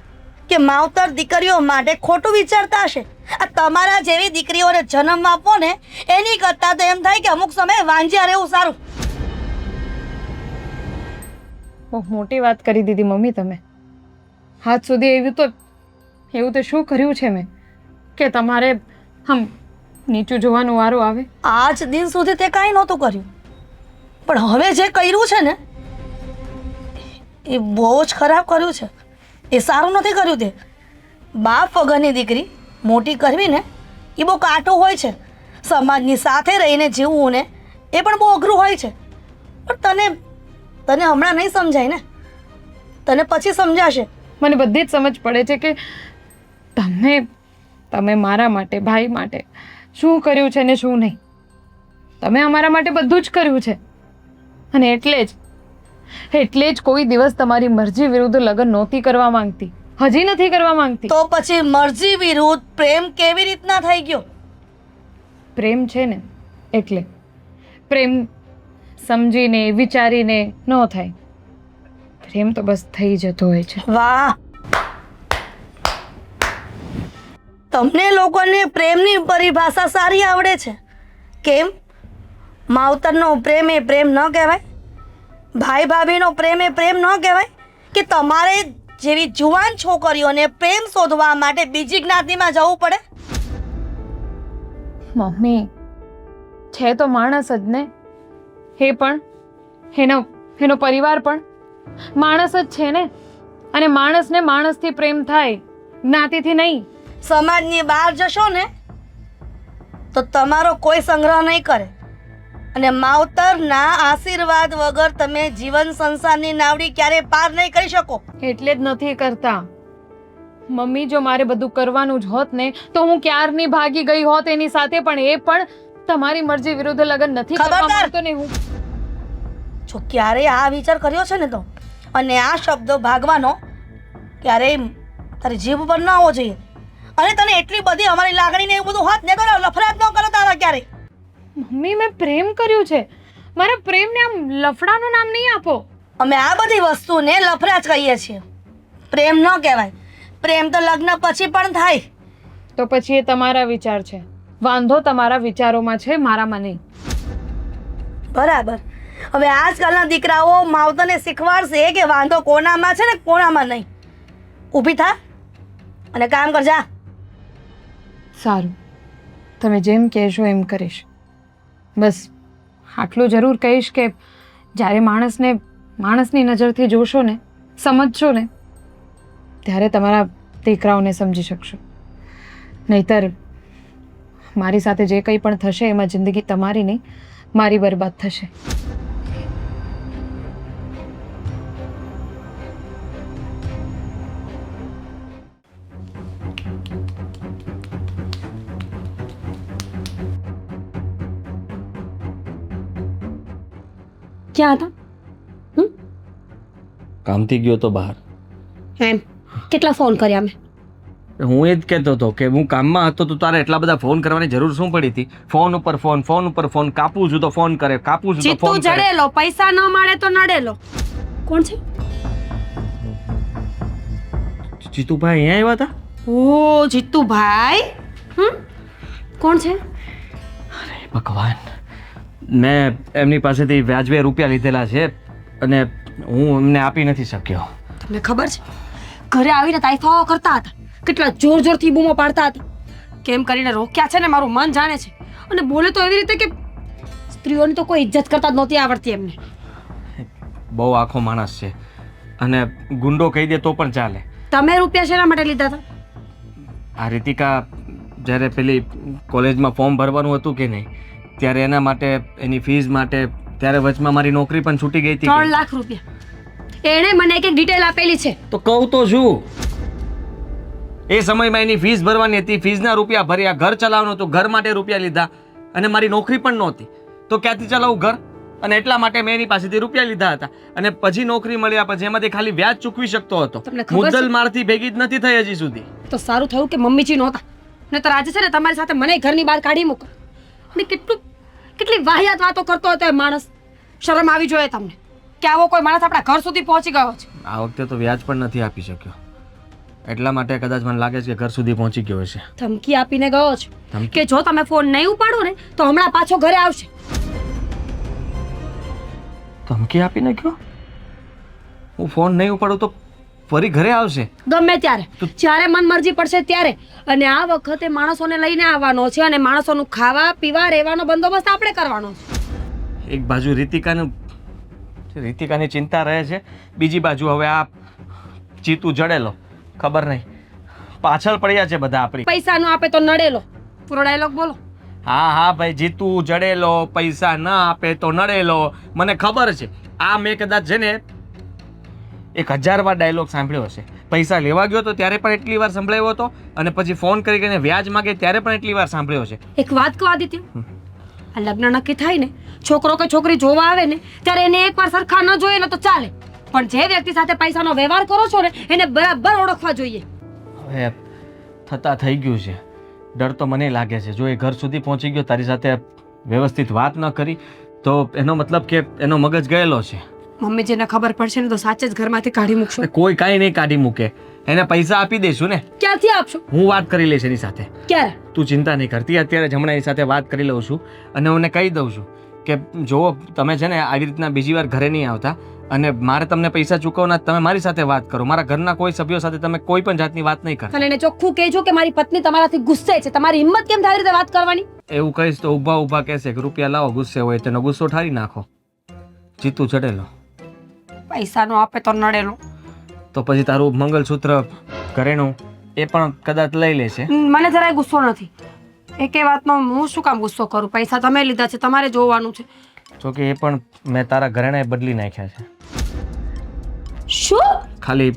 કે માવતર દીકરીઓ માટે ખોટું વિચારતા હશે? આ તમારા જેવી દીકરીઓને જન્મ આપવો ને એની કરતાં તો એમ થાય કે અમુક સમયે વાંજ્યા રહેવું સારું. બહુ મોટી વાત કરી દીધી મમ્મી તમે. હાથ સુધી એવું તો શું કર્યું છે મેં કે તમારે આમ નીચું જોવાનો વારો આવે? આજ દિન સુધી તે કાંઈ નહોતું કર્યું, પણ હવે જે કર્યું છે ને એ બહુ જ ખરાબ કર્યું છે. એ સારું નથી કર્યું. તે બાપ વગરની દીકરી મોટી કરવી ને એ બહુ કાઠું હોય છે. સમાજની સાથે રહીને જીવવું ને એ પણ બહુ અઘરું હોય છે. પણ તને હમણાં નહીં સમજાય ને, તને પછી સમજાશે. મને બધી જ સમજ પડે છે કે તમે મારા માટે, ભાઈ માટે શું કર્યું છે ને શું નહીં. તમે અમારા માટે બધું જ કર્યું છે, અને એટલે જ કોઈ દિવસ તમારી મરજી વિરુદ્ધ લગ્ન નહોતી કરવા માંગતી, હજી નથી કરવા માંગતી. તો પછી મરજી વિરુદ્ધ પ્રેમ કેવી રીતના થઈ ગયો? પ્રેમ છે ને એટલે પ્રેમ સમજીને વિચારીને ન થાય. પ્રેમ તો બસ થઈ જતો હોય છે. વાહ, તમને લોકોને પ્રેમની પરિભાષા સારી આવડે છે. કેમ? માવતરનો પ્રેમ એ પ્રેમ ન કહેવાય? ભાઈ ભાભીનો પ્રેમ એ પ્રેમ ન કહેવાય? કે તમારે જેવી જુવાન છોકરીઓને પ્રેમ શોધવા માટે બીજી જ્ઞાતિમાં જવું પડે? મમ્મી, છે તો માણસ જ ને. એ પણ એનો પરિવાર પણ માણસ જ છે ને. અને માણસને માણસથી પ્રેમ થાય, જ્ઞાતિથી નહીં. સમાજની બહાર જશો ને તો તમારો કોઈ સંગ્રહ નહીં કરે, અને માવતરના આશીર્વાદ વગર તમે જીવન સંસારની નાવડી ક્યારે પાર નહીં કરી શકો. એટલે જ નથી કરતા મમ્મી. જો મારે બધું કરવાનું જ હોત ને તો હું ક્યારની ભાગી ગઈ હોત એની સાથે, પણ એ પણ તમારી મરજી વિરુદ્ધ લગ્ન નથી કરવા માંગતો ને. હું જો ક્યારેય આ વિચાર કર્યો છે ને તો, અને આ શબ્દો ભાગવાનો ક્યારેય તારી જીભ પર ન આવવો જોઈએ. અને તને એટલી બધી અમારી લાગણી ને એવું બધું હોત ને તો લફડાટ ન કરો તારા ક્યારેય. મમ્મી, મેં પ્રેમ કર્યું છે. મારા પ્રેમને આમ લફડાનું નામ નહીં આપો. અમે આ બધી વસ્તુને લફડા જ કહીએ છીએ, પ્રેમ ન કહેવાય. પ્રેમ તો લગ્ન પછી પણ થાય. તો પછી એ તમારા વિચાર છે. વાંધો તમારા વિચારોમાં છે, મારામાં નહીં. બરાબર. હવે આજકાલના દીકરાઓ માવતરને શીખવાડશે કે વાંધો કોનામાં છે ને કોનામાં નહીં. ઊભી થા અને કામ કરજા. સારું, તમે જેમ કહેશો એમ કરીશ. બસ આટલું જરૂર કહીશ કે જ્યારે માણસની નજરથી જોશો ને, સમજશો ને, ત્યારે તમારા દીકરાઓને સમજી શકશો. નહીતર મારી સાથે જે કંઈ પણ થશે એમાં જિંદગી તમારી નહીં, મારી બરબાદ થશે. ક્યાં હતા? કામથી ગયો તો બહાર. એમ કેટલા ફોન કર્યા મેં? હું એ જ કહેતો હતો કે હું કામમાં હતો તો તારે એટલા બધા ફોન કરવાની જરૂર શું પડી હતી? ફોન ઉપર ફોન, ફોન ઉપર ફોન, કાપું છું તો ફોન કરે, કાપું છું તો જીતું ફોન કરે. જડેલો, પૈસા ન મળે તો નડેલો. કોણ છે? જીતુભાઈ અહીંયા આવ્યા હતા? ઓ જીતુભાઈ. કોણ છે? ભગવાન, મેં એમની પાસેથી વ્યાજબે રૂપિયા લીધેલા છે અને હું એમને આપી નથી શક્યો. તમને ખબર છે ઘરે આવીને તાઇફાઓ કરતા હતા, કેટલા જોર જોરથી બૂમો પાડતા હતા. કેમ કરીને રોક્યા છે ને મારું મન જાણે છે. અને બોલે તો એવી રીતે કે સ્ત્રીઓની તો કોઈ ઇજ્જત કરતા જ નહોતી આવડતી એમને. બહુ આખો માણસ છે અને ગુંડો કહી દે તો પણ ચાલે. તમે રૂપિયા શેના માટે લીધા હતા? આ રીતિકા જ્યારે પેલી કોલેજમાં ફોર્મ ભરવાનું હતું કે નહીં, ત્યારે એના માટે, એની ફીસ માટે, ત્યારે વચમાં મારી નોકરી પણ છૂટી ગઈ હતી. 3 લાખ રૂપિયા એણે મને એક ડિટેલ આપેલી છે. તો કહું તો શું, એ સમયમાં એની ફીસ ભરવાની હતી, ફીસના રૂપિયા ભર્યા, ઘર ચલાવવાનું હતું, ઘર માટે રૂપિયા લીધા અને મારી નોકરી પણ નહોતી, તો ક્યાંથી ચલાવું ઘર? અને એટલા માટે મેં એની પાસેથી રૂપિયા લીધા હતા અને પછી નોકરી મળ્યા પછી એમાંથી ખાલી વ્યાજ ચૂકવી શકતો હતો. તમને ખબર છે? મુદ્દલ મારથી ભેગી જ નથી થઈ હજી સુધી. તો સારું થયું કે મમ્મીજી નહોતા, નહીતર આજે છે ને તમારી સાથે મને ઘરની બહાર કાઢી મૂકો. અને કેટલી વાહિયાત વાતો કરતો હતો એ માણસ. શરમ આવી જોઈએ તમને કે આવો કોઈ માણસ આપણા ઘર સુધી પહોંચી ગયો છે. આ વખતે તો વ્યાજ પણ નથી આપી શક્યો, એટલા માટે કદાચ મને લાગે છે કે ઘર સુધી પહોંચી ગયો હશે. ધમકી આપીને ગયો છે ધમકી? કે જો તમે ફોન નહીં ઉપાડો ને તો હમણાં પાછો ઘરે આવશે. ધમકી આપીને ગયો? હું ફોન નહીં ઉપાડું તો ફરી ઘરે આવશે? ગમે ત્યારે, જ્યારે મન મરજી પડશે ત્યારે. અને આ વખતે માણસોને લઈને આવવાનો છે અને માણસોનું ખાવા પીવા રહેવાનો બંદોબસ્ત આપણે કરવાનો છે. એક બાજુ રીતિકાની ચિંતા રહે છે, બીજી બાજુ હવે આ ચીતું જડેલો. ખબર નહીં, પાછળ પડ્યા છે બધા આપણી. પૈસા ન આપે તો નડેલો. પૂરો ડાયલોગ બોલો. હા ભાઈ, જીતું જડેલો, પૈસા ના આપે તો નડેલો. મને ખબર છે, આ મેં કદાચ છે ને 1000 વાર ડાયલોગ સાંભળ્યો હશે. પૈસા લેવા ગયો તો ત્યારે પણ એટલી વાર સંભળાયો હતો અને પછી ફોન કરીને વ્યાજ માગે ત્યારે પણ એટલી વાર સાંભળ્યો છે. એક વાત કહો આદિત્ય, આ લગ્ન નક્કી થાય ને, છોકરો કે છોકરી જોવા આવે ને ત્યારે એને એકવાર સરખા ન જોઈએ ને તો ચાલે, પણ જે વ્યક્તિ સાથે પૈસાનો વ્યવહાર કરો છો ને એને બરાબર ઓળખવા જોઈએ. હવે થતા થઈ ગયું છે. ડર તો મને લાગે છે, જો એ ઘર સુધી પહોંચી ગયો, તારી સાથે વ્યવસ્થિત વાત ન કરી તો એનો મતલબ કે એનો મગજ ગયેલો છે. મમ્મીજીને ખબર પડશે ને તો સાચે જ ઘરમાંથી કાઢી મૂકશો. કોઈ કાંઈ નહીં કાઢી મૂકે, એને પૈસા આપી દઈશું ને. ક્યાંથી આપશો? હું વાત કરી લઈશ એની સાથે. ક્યારે? તું ચિંતા નહીં કરતી, અત્યારે જ હમણાં એની સાથે વાત કરી લઉં છું અને હું એને કહી દઉં છું કે જો તમે છે ને આવી રીતના બીજી વાર ઘરે નહીં આવતા અને મારે તમને પૈસા ચૂકવવાના, તમે મારી સાથે વાત કરો, મારા ઘરના કોઈ સભ્યો સાથે તમે કોઈ પણ જાતની વાત નહીં કરતા. અને એને ચોખ્ખું કહેજો કે મારી પત્ની તમારાથી ગુસ્સે છે. તમારી હિંમત કેમ થાય રીતે વાત કરવાની? એવું કહીશ તો ઊભા ઊભા કહેશે કે રૂપિયા લાવો, ગુસ્સે હોય તેનો ગુસ્સો ઠારી નાખો. જીતું ચડેલો. પૈસા નો આપે તો નડેલો. તો પછી તારું મંગલસૂત્ર ઘરેણું એ પણ કદાચ લઈ લેશે. મને જરાય ગુસ્સો નથી. એકે વાતનો હું શું કામ ગુસ્સો કરું? પૈસા તમે લીધા છે, તમારે જોવાનું છે. જોકે એ પણ મેં તારા ઘરેણાએ બદલી નાખ્યા છે. શું? ખાલી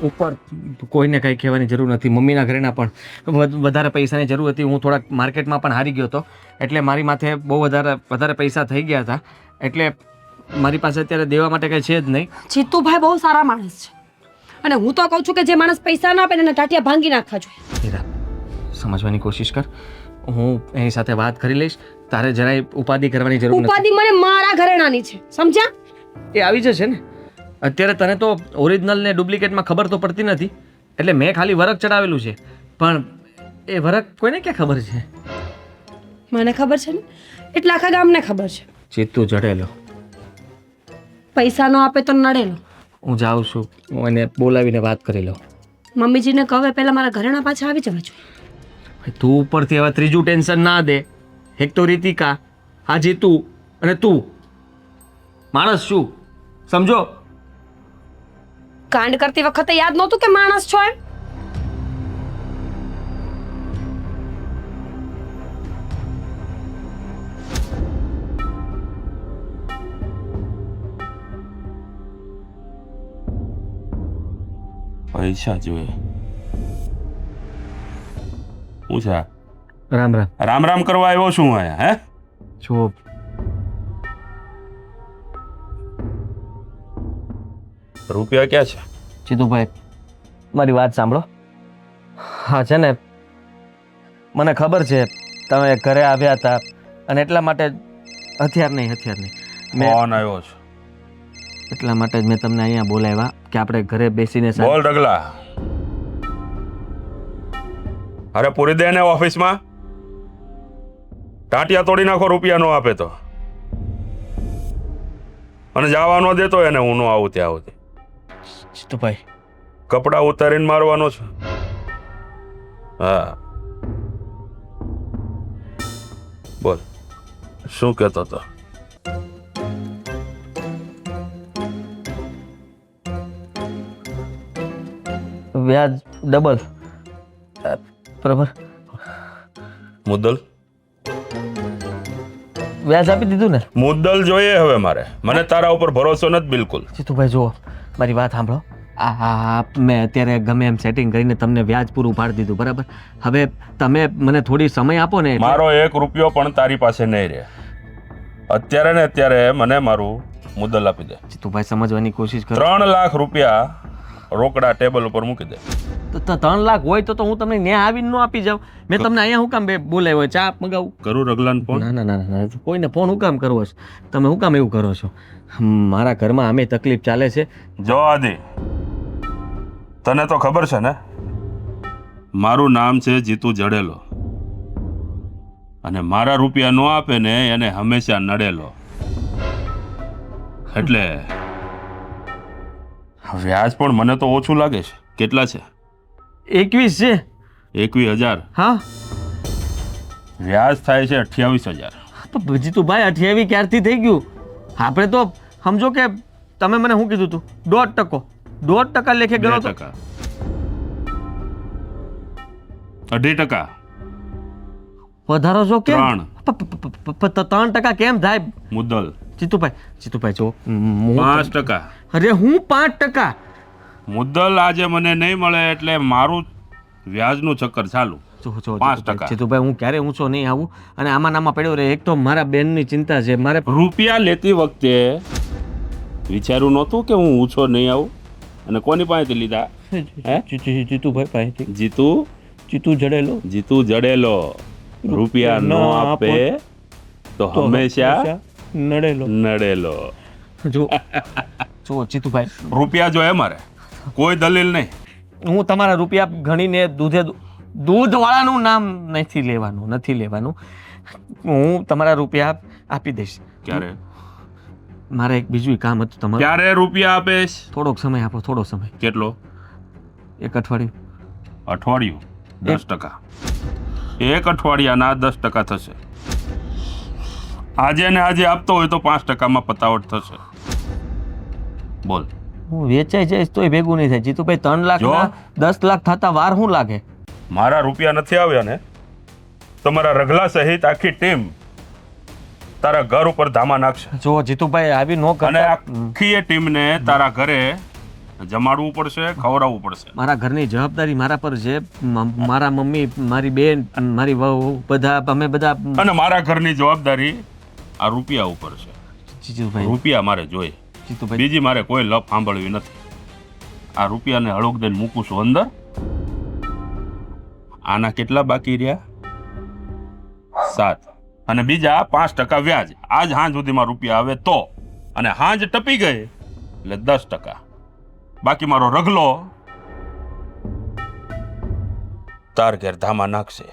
ઉપર કોઈને કંઈ કહેવાની જરૂર નથી. મમ્મીના ઘરેણા પણ વધારે પૈસાની જરૂર હતી. હું થોડાક માર્કેટમાં પણ હારી ગયો હતો એટલે મારી માથે બહુ વધારે પૈસા થઈ ગયા હતા, એટલે મારી પાસે અત્યારે દેવા માટે કંઈ છે જ નહીં. જીતુભાઈ બહુ સારા માણસ છે અને હું તો કહું છું કે જે માણસ પૈસા ના આપે એને ટાટિયા ભાંગી નાખવા જોઈએ. હીરા, સમજવાની કોશિશ કર. હું એની સાથે વાત કરી લઈશ. તારે જરાય ઉપાધિ કરવાની જરૂર નથી. ઉપાધિ મને મારા ઘરેણાની છે, સમજ્યા? એ આવી જશે ને. અત્યારે તને તો ઓરિજિનલ ને ડુપ્લિકેટમાં ખબર તો પડતી નથી, એટલે મેં ખાલી વરખ ચડાવેલું છે, પણ એ વરખ કોઈને ક્યાં ખબર છે? મને ખબર છે ને એટલે આખા ગામને ખબર છે. જીતુ જડેલો. પૈસા ન આપે તો નડેલો. હું જાઉં છું, હું એને બોલાવીને વાત કરી લઉં. મમ્મીજીને કહે પહેલા મારા ઘરેણા પાછા આવી જવા જોઈએ. ભાઈ, તું ઉપરથી હવે ત્રીજું ટેન્શન ના દે. એક તો રીતિકા, આ જીતુ અને તું. માણસ શું સમજો? કાંડ કરતી વખતે યાદ નહોતું કે માણસ છો એમ? પૈસા જોઈએ. હું છે? રામ રામ. રામ રામ કરવા આવ્યો છું અહીંયા? હે, જો રૂપિયા ક્યાં છે? જીતુભાઈ, મારી વાત સાંભળો. હા છે ને, મને ખબર છે તમે ઘરે આવ્યા હતા અને એટલા માટે હથિયાર નહીં મેં કોણ આવ્યો છે? એટલા માટે જ મેં તમને અહીંયા બોલાવ્યા કે આપણે ઘરે બેસીને બોલ રગલા. અરે પૂરી દે ને ઓફિસમાં. ટાંટિયા તોડી નાખો રૂપિયા નો આપે તો. અને જવા નો દેતો એને હું નો આવું ત્યાં આવું. જીતુભાઈ, કપડા ઉતારીને મારવાનો છે. હા બોલ, શું કહેતો હતો? વ્યાજ ડબલ. બરાબર, મુદ્દલ વ્યાજ આપી દીધું ને? મુદ્દલ જોઈએ હવે મારે. મને તારા ઉપર ભરોસો નથી બિલકુલ. જીતુભાઈ જુઓ, મારી વાત સાંભળો. મેં અત્યારે ગમે એમ સેટિંગ કરીને તમને વ્યાજ પૂરું પાડી દીધું, બરાબર? હવે તમે મને થોડી સમય આપો ને. મારો 1 રૂપિયો પણ તારી પાસે નહીં રહે. અત્યારે ને અત્યારે મને મારું મુદ્દલ આપી દે. જીતુભાઈ સમજવાની કોશિશ કરો. 3 લાખ રૂપિયા રોકડા ટેબલ ઉપર મૂકી દે. તો 3 લાખ હોય તો હું તમને ન્યા આવીને ન આપી જાઉં. મેં તમને અહીંયા હું કામ બોલાવ્યો? ચા મગાવું? કરું રગલાન ફોન? ના ના ના ના, કોઈને ફોન હું કામ કરવો છે? તમે હું કામ એવું કરો છો? મારા ઘરમાં આમે તકલીફ ચાલે છે. જો આદિ, તને તો ખબર છે ને મારું નામ છે જીતુ જડેલો, અને મારા રૂપિયા નો આપે ને એને હંમેશા નડેલો. એટલે વ્યાજ પણ મને તો ઓછું લાગે છે. કેટલા છે? 21 છે. 21,000. હા, વ્યાજ થાય છે 28,000. જીતુભાઈ 28 ક્યારથી થઈ ગયું? આપણે તો સમજો કે તમે મને શું કીધું તું? 1.5% લેખે ગણો તો 2%. 2.5%. વધારો જો કેમ? 3. 3% કેમ થાય? મુદ્દલ જીતુભાઈ જો 5%. અરે હું 5%. મુદ્દલ આજે મને નહીં મળે એટલે મારું વ્યાજનું ચક્કર ચાલુ. 5%. જીતુભાઈ, હું ક્યારે ઊંચો નહીં આવું અને આમાં નામાં પડ્યો રહે. એક તો મારા બેનની ચિંતા છે. મારે રૂપિયા લેતી વખતે વિચાર્યું નહોતું કે હું ઊંચો નહીં આવું? અને કોની પાસેથી લીધા? જીતુભાઈ પાસેથી. જીતુ જડેલો. રૂપિયા ન આપે તો હંમેશા નડેલો. જો જીતુભાઈ, રૂપિયા જોઈએ મારે, કોઈ દલીલ નહીં. હું તમારા રૂપિયા ગણીને દૂધવાળાનું નામ નથી લેવાનું. હું તમારા રૂપિયા આપી દઈશ. ક્યારે? મારે એક બીજું કામ હતું તમારું. ક્યારે રૂપિયા આપેશ? થોડોક સમય આપો, થોડો સમય. કેટલો? 1 અઠવાડિયું. 10%. 1 અઠવાડિયાના 10% થશે. આજે ને આજે આપતો હોય તો 5%માં પતાવટ થશે. બોલ. હું વેચાઈ જઈશ તોય ભેગું નહીં થાય. જીતુભાઈ, 3 લાખ 10 લાખ થતા વાર શું લાગે? મારા રૂપિયા નથી આવ્યા ને તો મારા રગલા સહિત આખી ટીમ તારા ઘર ઉપર ધામા નાખશે. જો જીતુભાઈ, આવી નો અને કરતા. આખી એ ટીમને તારા ઘરે જમાડવું પડશે, ખવડાવવું પડશે. મારા ઘરની જવાબદારી મારા પર છે. મારા મમ્મી, મારી બેન અને મારી વહુ બધા, અમે બધા. અને મારા ઘરની જવાબદારી આ રૂપિયા ઉપર છે. જીતુભાઈ, રૂપિયા મારે જોઈએ. જીતુભાઈ, બીજી મારે કોઈ લપ સાંભળવી નથી. આ રૂપિયાને હળોક દઈને મૂકું છું અંદર. આના કેટલા બાકી રહ્યા? 7. અને બીજા 5% વ્યાજ. આજ હાંજ સુધીમાં રૂપિયા આવે તો, અને હાંજ ટપી ગઈ એટલે 10%. બાકી મારો રગલો તાર ઘેર ધામા નાખશે.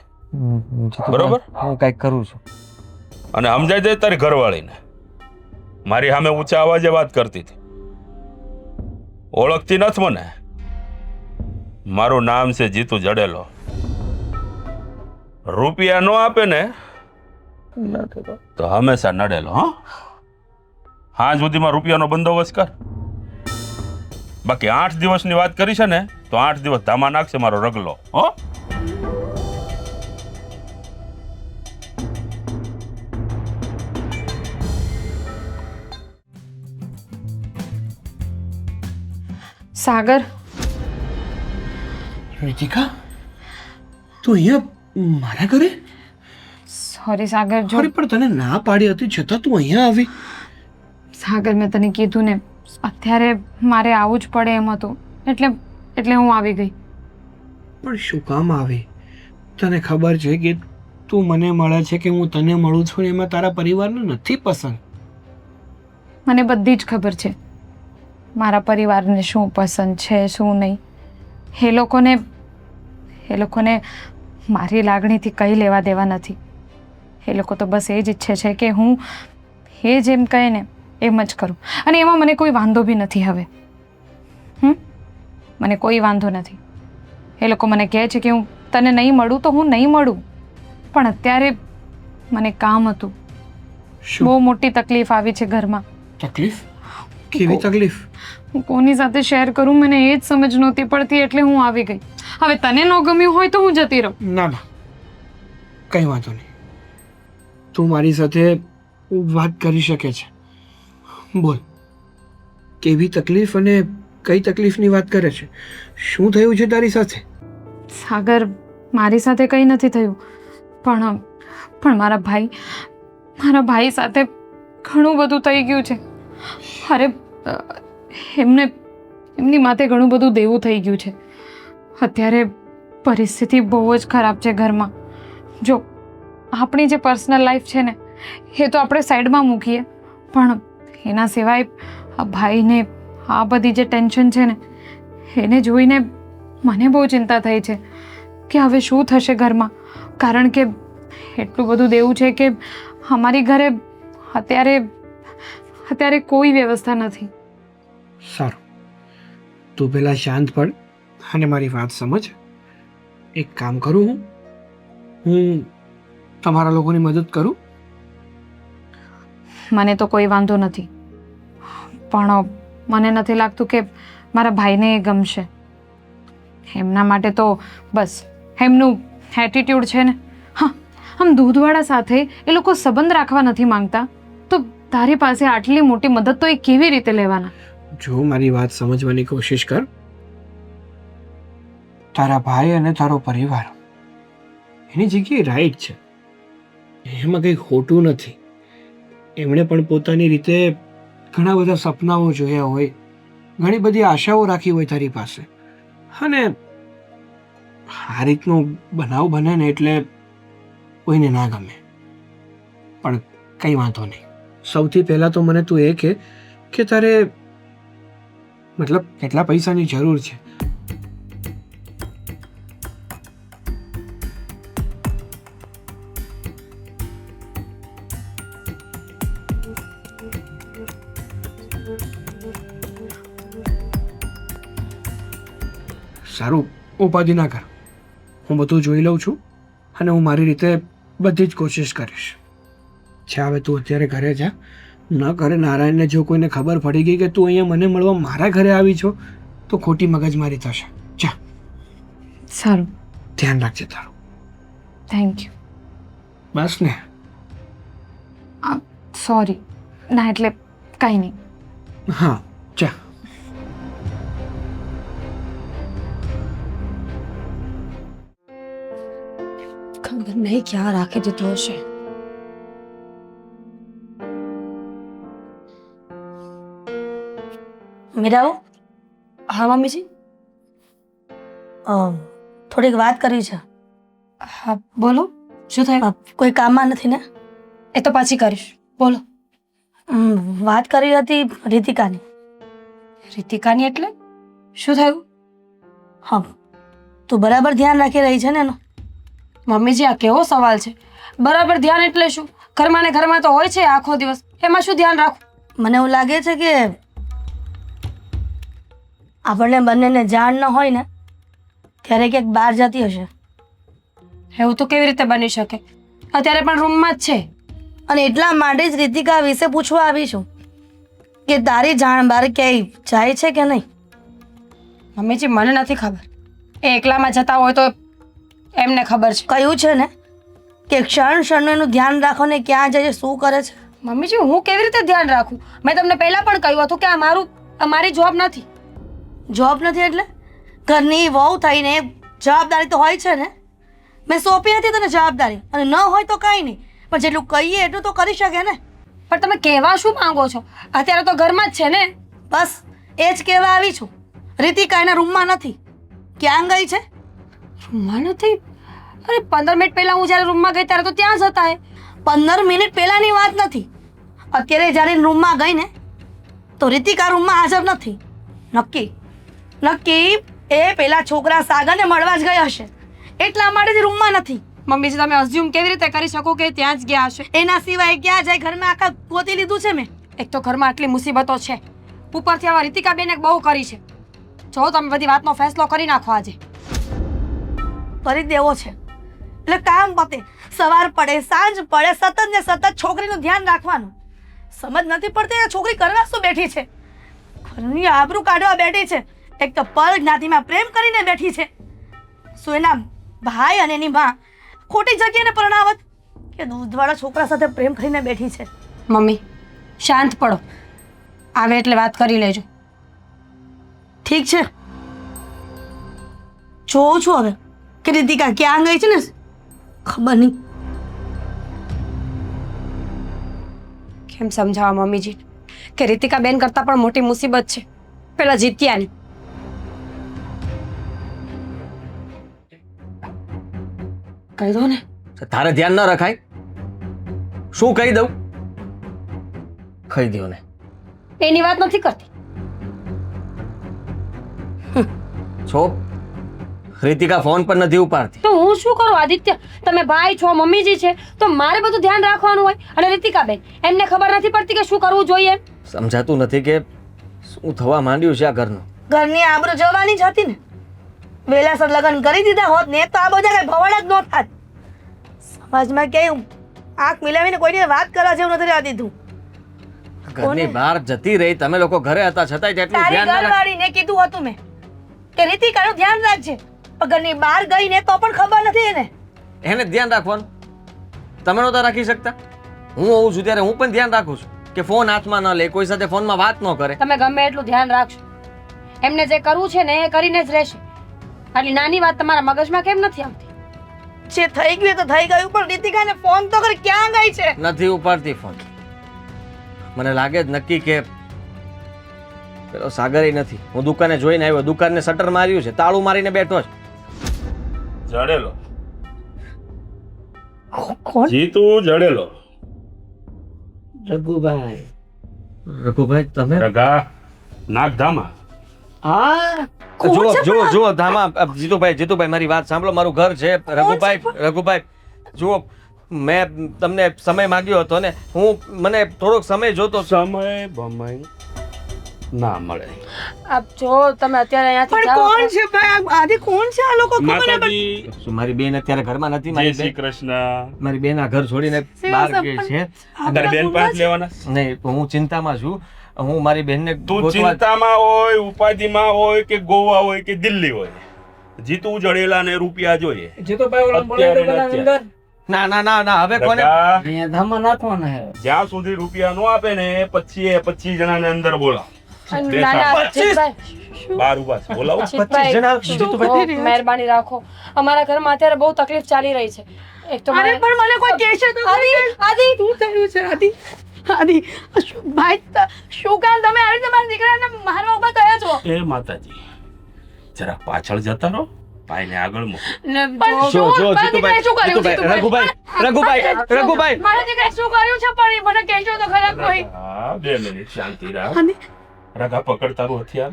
બરોબર? હું કંઈક કરું છું. અને સમજાય દે તારી ઘરવાળીને, મારી સામે ઊંચા અવાજે વાત કરતી હતી. ઓળખતી નથી મને? મારું નામ છે જીતુ જડેલો. રૂપિયા નો આપે ને તો હંમેશા નડેલો. હા સુધીમાં રૂપિયાનો બંદોબસ્ત કર. બાકી 8 દિવસની વાત કરી છે ને તો 8 દિવસ ધામા નાખશે મારો રગલો. હો સાગર, રીતિકા, તું અહીંયા મારા ઘરે? સોરી સાગર. જો અરે પણ તને ના પાડી હતી છતાં તું અહીંયા આવી? સાગર, મેં તને કીધું ને, અત્યારે મારે આવવું જ પડે એમ હતું, એટલે હું આવી ગઈ. પણ શું કામ આવી? તને ખબર છે કે તું મને મળે છે કે હું તને મળું છું એમાં તારા પરિવારને નથી પસંદ. મને બધી જ ખબર છે મારા પરિવારને શું પસંદ છે શું નહીં. એ લોકોને મારી લાગણીથી કંઈ લેવા દેવા નથી. એ લોકો તો બસ એ જ ઈચ્છે છે કે હું એ જેમ કહે ને એમ જ કરું. અને એમાં મને કોઈ વાંધો બી નથી હવે. મને કોઈ વાંધો નથી. એ લોકો મને કહે છે કે હું તને નહીં મળું તો હું નહીં મળું, પણ અત્યારે મને કામ હતું. શું બહુ મોટી તકલીફ આવી છે ઘરમાં. તકલીફ? કેવી તકલીફ? હું કોની સાથે શેર કરું મને એ જ સમજ નહોતી પડતી, એટલે હું આવી ગઈ. હવે તને ન ગમ્યું હોય તો હું જતી રહું. ના ના, કંઈ વાંધો નહીં. તું મારી સાથે વાત કરી શકે છે. બોલ, કેવી તકલીફ અને કઈ તકલીફની વાત કરે છે? શું થયું છે તારી સાથે? સાગર, મારી સાથે કંઈ નથી થયું, પણ મારા ભાઈ સાથે ઘણું બધું થઈ ગયું છે. અરે એમની માથે ઘણું બધું દેવું થઈ ગયું છે. અત્યારે પરિસ્થિતિ બહુ જ ખરાબ છે ઘરમાં. જો આપણી જે પર્સનલ લાઈફ છે ને એ તો આપણે સાઈડમાં મૂકીએ, પણ એના સિવાય આ ભાઈને આ બધી જે ટેન્શન છે ને એને જોઈને મને બહુ ચિંતા થઈ છે કે હવે શું થશે ઘરમાં. કારણ કે એટલું બધું દેવું છે કે અમારી ઘરે અત્યારે કોઈ વ્યવસ્થા નથી. સારું, તું પહેલાં શાંત પડ અને મારી વાત સમજ. એક કામ કરું, હું તમારા લોકોની મદદ કરું. મને તો કોઈ વાંધો નથી, પણ મને નથી લાગતું કે મારા ભાઈને એ ગમશે. એમના માટે તો બસ એમનું એટીટ્યુડ છે ને. હા, આમ દૂધવાળા સાથે એ લોકો સંબંધ રાખવા નથી માંગતા, તો તારી પાસે આટલી મોટી મદદ તો એ કેવી રીતે લેવાના? જો મારી વાત સમજવાની કોશિશ કર. તારા ભાઈ અને તારો પરિવાર એની જગ્યાએ રાઈટ છે, એમાં કંઈ ખોટું નથી. એમણે પણ પોતાની રીતે ઘણા બધા સપનાઓ જોયા હોય, ઘણી બધી આશાઓ રાખી હોય તારી પાસે, અને આ રીતનો બનાવ બને ને એટલે કોઈને ના ગમે. પણ કંઈ વાંધો નહીં. સૌથી પહેલાં તો મને તું એ કહે કે તારે મતલબ કેટલા પૈસાની જરૂર છે? સારું, ઉપાધિ ના કર. હું બધું જોઈ લઉં છું અને હું મારી રીતે બધી જ કોશિશ કરીશ. છે હવે તું અત્યારે ઘરે જા. ન કરે નારાયણને જો કોઈને ખબર પડી ગઈ કે તું અહીંયા મને મળવા મારા ઘરે આવી છો તો ખોટી મગજમારી થશે. જા. સારું, ધ્યાન રાખજે તારું. Thank you. બસ ને? સોરી. ના એટલે કાંઈ નહીં. હા, જા. ખબર નહીં ક્યાં રાખી દીધો હશે. મીરાઓ, હા મમ્મીજી. થોડીક વાત કરવી છે. હા બોલો, શું થયું? કોઈ કામમાં નથી ને? એ તો પાછી કરીશ, બોલો. વાત કરી હતી રીતિકાની. રીતિકાની એટલે શું થયું? હા, તું બરાબર ધ્યાન રાખી રહી છે ને એનું? મમ્મીજી આ કેવો સવાલ છે? બરાબર ધ્યાન એટલે શું? ઘરમાં ને ઘરમાં તો હોય છે આખો દિવસ, એમાં શું ધ્યાન રાખું? મને એવું લાગે છે કે આપણને બંનેને જાણ ન હોય ને ત્યારે ક્યાંક બહાર જતી હશે. એવું તો કેવી રીતે બની શકે? અત્યારે પણ રૂમમાં જ છે. અને એટલા માટે જ રીતિકા વિશે પૂછવા આવી છું કે તારી જાણ બહાર ક્યાંય જાય છે કે નહીં. મમ્મીજી મને નથી ખબર. એ એકલામાં જતા હોય તો એમને ખબર છે. કહ્યું છે ને કે ક્ષણ ક્ષણનું એનું ધ્યાન રાખો ને ક્યાં જાય છે, શું કરે છે. મમ્મીજી હું કેવી રીતે ધ્યાન રાખું? મેં તમને પહેલા પણ કહ્યું હતું કે આ મારી જોબ નથી. જોબ નથી એટલે ઘરની વહુ થઈને જવાબદારી તો હોય છે ને. મેં સોંપી હતી તને જવાબદારી, અને ન હોય તો કાંઈ નહીં, પણ જેટલું કહીએ એટલું તો કરી શકે ને. પણ તમે કહેવા શું માંગો છો? અત્યારે તો ઘરમાં જ છે ને. બસ એ જ કહેવા આવી છું. રીતિકા એના રૂમમાં નથી. ક્યાં ગઈ છે? રૂમમાં નથી? અરે 15 મિનિટ પહેલા હું જ્યારે રૂમમાં ગઈ ત્યારે તો ત્યાં જ હતા એ. 15 મિનિટ પહેલાની વાત નથી. અત્યારે જ્યારે રૂમમાં ગઈ ને તો રીતિકા રૂમમાં હાજર નથી. નક્કી એ પેલા છોકરા સાગરને મળવા જ ગઈ હશે, એટલા માટે જ રૂમમાં નથી. મમ્મીજી તમે અઝ્યુમ કેવી રીતે કરી શકો કે ત્યાં જ ગયા હશે? એના સિવાય ક્યાં જાય? ઘરમાં આખા ગોતી લીધું છે મેં. એક તો ઘરમાં આટલી મુસીબતો છે, ઉપરથી આવા રીતિકા બેને બહુ કરી છે. જો તમે બધી વાતનો ફેસલો કરી નાખો આજે. કરી દેવો છે એટલે કામ પતે, સવાર પડે સાંજ પડે સતત ને સતત છોકરીનું ધ્યાન રાખવાનું. સમજ નથી પડતી આ છોકરી કરવા શું બેઠી છે? ઘરની આબરૂ કાઢવા બેઠી છે. એક તો પર જ્ઞાતિમાં પ્રેમ કરીને બેઠી છે. શું એના ભાઈ અને એની માં ખોટી જગ્યાને પરણાવત કે દૂધવાળા છોકરા સાથે પ્રેમ કરીને બેઠી છે? મમ્મી શાંત પડો, આવે એટલે વાત કરી લેજો. ઠીક છે, જોઉં છું હવે કે રીતિકા ક્યાં ગઈ છે ને ખબર નહીં. કેમ સમજાવવા મમ્મીજી કે રીતિકા બેન કરતાં પણ મોટી મુસીબત છે પેલા જીત્યાની. કહી દો ને. તારે ધ્યાન ન રખાય? શું કહી દઉં? કહી દો ને. એની વાત નથી કરતી. છો રીતિકા ફોન પર નથી ઉપાડતી. તો હું શું કરું આદિત્ય? તમે ભાઈ છો, મમ્મીજી છે, તો મારે બધું ધ્યાન રાખવાનું હોય. અને રીતિકા બેન એમને ખબર નથી પડતી કે શું કરવું જોઈએ એમ. સમજાતું નથી કે શું થવા માંડ્યું છે આ ઘરનું. ઘરની આબરૂ જવાની જ હતી ને. વેલાસર લગ્ન કરી દીધા હોત ને તો આ બધા કઈ ભવાડા જ ન થાત. સમાજમાં ક્યાંય આંખ મિલાવીને કોઈને વાત કરવા જેવું નથી રહેવા દીધું. ઘરની બહાર જતી રહી, તમે લોકો ઘરે હતા છતાંય તેટલું તારી ધ્યાન ના રાખ- ઘરવાળીને કીધું હતું મેં કે રીતિકાનું ધ્યાન રાખજે, પણ ઘરની બહાર ગઈ ને તો પણ ખબર નથી એને. એને જ ધ્યાન રાખવાનું. તમે નહોતા રાખી શકતા? હું હોઉં છું ત્યારે હું પણ ધ્યાન રાખું છું કે ફોન હાથમાં ન લે, કોઈ સાથે ફોનમાં વાત ન કરે. તમે ગમે એટલું ધ્યાન રાખશો, એમને જે કરવું છે ને એ કરીને જ રહેશે. આટલી નાની વાત તમારા મગજમાં કેમ નથી આવતી? જે થઈ ગયું એ તો થઈ ગયું, પણ રીતિકાને ફોન તો કરી ક્યાં ગઈ છે? નથી ઉપાડતી ફોન. મને લાગે જ નક્કી કે પેલો સાગર નથી. હું દુકાને જોઈને આવ્યો, દુકાનને શટર માર્યું છે, તાળું મારીને બેઠો છે. જડેલો કોણ? જીતુ જડેલો. રઘુભાઈ તમે? રગા નાગધામા. જુઓ ધામા. જીતુભાઈ મારી વાત સાંભળો, મારું ઘર છે. રઘુભાઈ જુઓ, મેં તમને સમય માંગ્યો હતો ને, મને થોડોક સમય જોતો. સમય બમય ના મળે. આપ જો તમે અત્યારે અહીંયાથી પણ જાઓ કોણ છે ભાઈ? આદિ કોણ છે આ લોકો? ખબર નહીં માતાજી શું મારી બેન અત્યારે ઘરમાં નથી? જય મારી શ્રી બેન કૃષ્ણ. મારી બેન આ ઘર છોડીને બહાર ગઈ છે. તારી બેન પાસે લેવાના? નહીં, હું ચિંતામાં છું. હું મારી બેનને તું ગોતવા- ચિંતામાં હોય, ઉપાધિમાં હોય કે ગોવા હોય કે દિલ્હી હોય, જીતું જડેલા ને રૂપિયા જોઈએ. અત્યારે ને અત્યારે. ના હવે કોને? રગા, જ્યાં સુધી રૂપિયા નો આપે ને પછી એ 25 જણાને અંદર બોલાવ. નાના જીતભાઈ, બાર ઉભા છે, બોલાવો. 25 જણા? જીતુભાઈ, મહેરબાની રાખો. અમારા ઘરમાં અત્યારે બહુ તકલીફ ચાલી રહી છે. એક તો અરે પણ મને કોઈ કહેશે તો આદિ શું થયું છે? આદિ ભાઈ શું કામ તમે આવી રીતે મારા દીકરાને મારવા ઉભા થયા છો? એ માતાજી જરા પાછળ જતા રહો, ભાઈને આગળ મૂકો. પણ જો મારા દીકરાએ શું કર્યું? રઘુભાઈ મારા દીકરાએ શું કર્યું છે? પણ એ મને કહેજો તો ખરા કોઈ. હા, 2 મિનિટ શાંતિ રાખ. આદિ રગા પકડ તારું હથિયાર.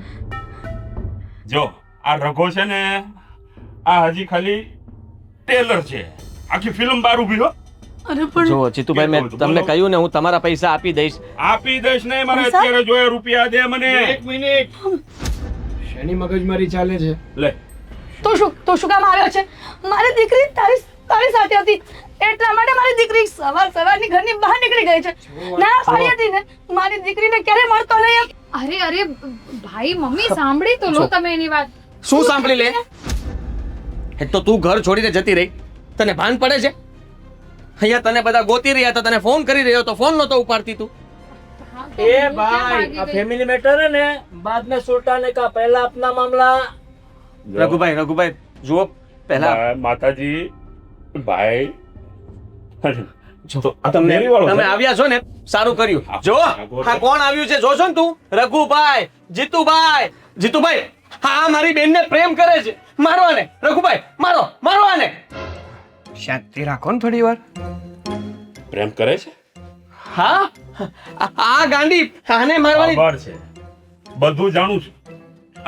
જો આ રઘો છે ને, આ હજી ખાલી ટેલર છે, આખી ફિલ્મ બાર ઊભી હો. અરે પણ જો જીતુભાઈ મેં બોલો. તમને કહ્યું ને હું તમારા પૈસા આપી દઈશ. આપી દઈશ નહીં, મારે પૈસા? અત્યારે જોઈએ રૂપિયા દે મને. એક મિનિટ શેની મગજમારી ચાલે છે? લે તો શું કામ આવ્યો છે? મારી દીકરી તારી સાથે હતી એટલા માટે મારી દીકરી સવારની ઘરની બહાર નીકળી ગઈ છે. ના પાડી હતી ને મારી દીકરીને ક્યારે મળતો નહીં એમ. અરે ભાઈ મમ્મી સાંભળી તો લો તમે એની વાત. શું સાંભળી લે? એક તો તું ઘર છોડીને જતી રહી, તને ભાન પડે છે? અહીંયા તને બધા ગોતી રહ્યા હતા, તને ફોન કરી રહ્યો તો ફોન નતો ઉપાડતી તું. ए भाई अब फैमिली मैटर है ना, बाद में सुलटाने का, पहला अपना मामला. રઘુભાઈ જુઓ પહેલા માતાજી ભાઈ તો આ તો તમે મેરી વાળો તમે છે. આવ્યા છો ને સારું કર્યું. જો હા કોણ આવ્યું છે જોશો ને તું? રઘુભાઈ, જીતુભાઈ હા મારી બેનને પ્રેમ કરે છે. મારો આને રઘુભાઈ, મારો આને. શાંતિ રાખો ને થોડી વાર. પ્રેમ કરે છે, હા આ ગાંડી આને મારવાની. ખબર છે, બધું જાણું છું.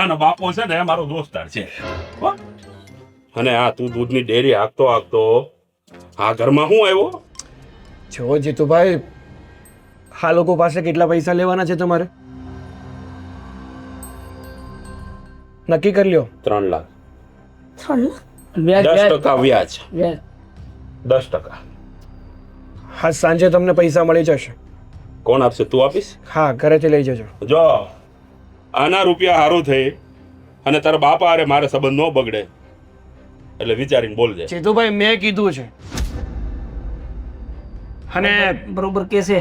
અને બાપો છે ને મારો દોસ્તાર છે હો. અને આ તું દૂધની ડેરી હાંકતો આ ઘરમાં હું આવ્યો? જો જીતુભાઈ, આ લોકો પાસે કેટલા પૈસા લેવાના છે તમારે? નક્કી કરી લ્યો. 3 લાખ. 3 લાખ? व्याज 10% વ્યાજ. व्याज 10%. આજ સાંજે તમને પૈસા મળી જશે. કોણ આપશે? તું આપીશ? હા, ઘરેથી લઈ જજો. જો આના રૂપિયા હારું થઈ અને તારા બાપા અરે મારે સંબંધ ન બગડે એટલે વિચારીને બોલજે. જીતુભાઈ મેં કીધું છે. અને बरोबर कैसे?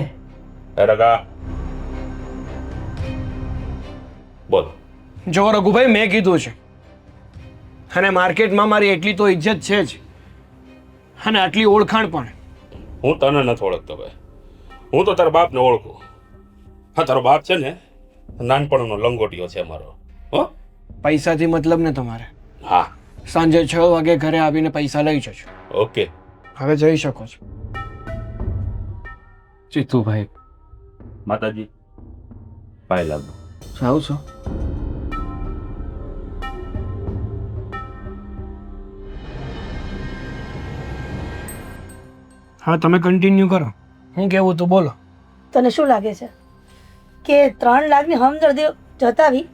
રગા બોલ. જો રઘુભાઈ મેં કીધું છે. અને માર્કેટમાં મારી એટલી તો ઇજ્જત છે જ, અને આટલી ઓળખાણ પણ. હું તને નથી ઓળખતો ભાઈ, હું તો તારા બાપને ઓળખું. હા, તારો બાપ છે ને નાનપણનો લંગોટિયો છે મારો. હો પૈસાથી મતલબ ને તમારે. હા સાંજે 6 વાગે ઘરે આવીને પૈસા લઈ જજો. ઓકે. હવે જઈ શકો છો. જીતુભાઈ માતાજી પાય લાગુ. જાઉં છો? હા, તમે કન્ટિન્યુ કરો. હું કેવું તો બોલો. તને શું લાગે છે કે 3 લાખની હમદર્દી જતાવી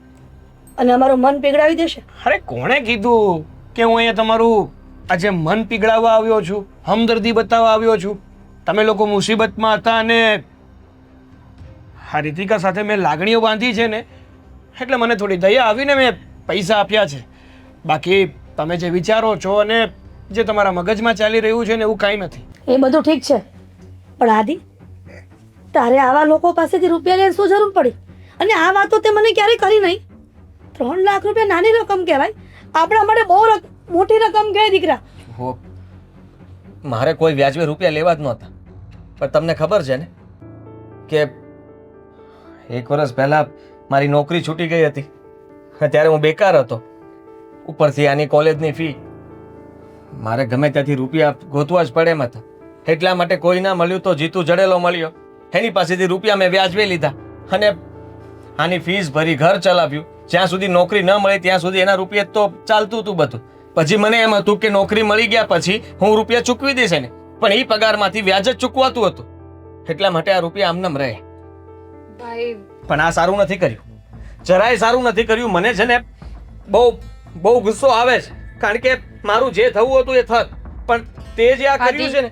અને અમારું મન પીગળાવી દેશે? અરે કોણે કીધું કે હું અહીંયા તમારું આજે મન પીગળાવવા આવ્યો છું, હમદર્દી બતાવવા આવ્યો છું? તમે લોકો મુસીબતમાં હતા અને આ રીતિકા સાથે મેં લાગણીઓ બાંધી છે ને, એટલે મને થોડી દયા આવીને મેં પૈસા આપ્યા છે. બાકી તમે જે વિચારો છો અને જે તમારા મગજમાં ચાલી રહ્યું છે ને એવું કાંઈ નથી. એ બધું ઠીક છે, પણ આદિ તારે આવા લોકો પાસેથી રૂપિયા લેવાની શું જરૂર પડી? અને આ વાતો તે મને ક્યારેય કરી નહીં. 3 લાખ રૂપિયા નાની રકમ કહેવાય, આપણા માટે બહુ મોટી રકમ કહેવાય દીકરા. હો મારે કોઈ વ્યાજબી રૂપિયા લેવા જ નહોતા, પણ તમને ખબર છે ને કે 1 વર્ષ પહેલા મારી નોકરી છૂટી ગઈ હતી. ત્યારે હું બેકાર હતો. ઉપરથી આની કોલેજની ફી, મારે ગમે ત્યાંથી રૂપિયા ગોતવા જ પડે એમ હતા. એટલા માટે કોઈ ના મળ્યું તો જીતુ જડેલો મળ્યો, એની પાસેથી રૂપિયા મેં વ્યાજબી લીધા અને આની ફીસ ભરી, ઘર ચલાવ્યું. જ્યાં સુધી નોકરી ન મળી ત્યાં સુધી એના રૂપિયા તો ચાલતું હતું બધું. પછી મને એમ હતું કે નોકરી મળી ગયા પછી હું રૂપિયા ચૂકવી દઈશ ને, પણ એ પગારમાંથી વ્યાજ જ ચૂકવાતું હતું. એટલા માટે આ રૂપિયા આમનામ રહે. ભાઈ પણ આ સારું નથી કર્યું, જરાય સારું નથી કર્યું. મને છે ને બહુ ગુસ્સો આવે છે, કારણ કે મારું જે થવું હતું એ થત, પણ તે જે આ કર્યું છે ને,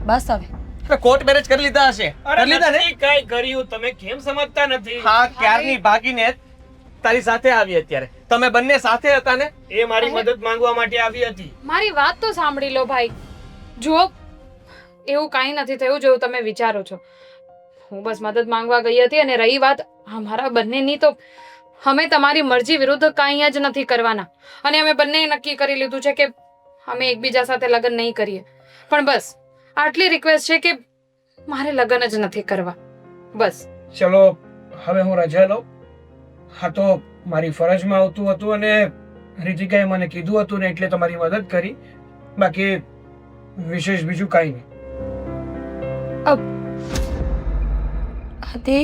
બસ હવે કોર્ટ મેરેજ કરી લીધા હશે. કરી લીધા ને? કાંઈ કર્યું, તમે કેમ સમજતા નથી? હા, ક્યારની ભાગીને તારી સાથે આવી. અત્યારે તમે બંને સાથે હતા ને? એ મારી મદદ માંગવા માટે આવી હતી. મારી વાત તો સાંભળી લો ભાઈ. જુઓ, એવું કાંઈ નથી થયું જેવું તમે વિચારો છો. હું બસ મદદ માંગવા ગઈ હતી, અને રહી વાત અમારા બંનેની, તો અમે તમારી મરજી વિરુદ્ધ કાંઈ જ નથી કરવાના. અને અમે બંને નક્કી કરી લીધું છે કે અમે એકબીજા સાથે લગ્ન નહીં કરીએ. પણ બસ આટલી રિક્વેસ્ટ છે કે મારે લગ્ન જ નથી કરવા. બસ. ચલો હવે હું રજા લઉં. હા, તો મારી ફરજમાં આવતું હતું અને રીતિકાએ મને કીધું હતું ને એટલે તમારી મદદ કરી. બાકી વિશેષ બીજું કાંઈ નહીં. આદિ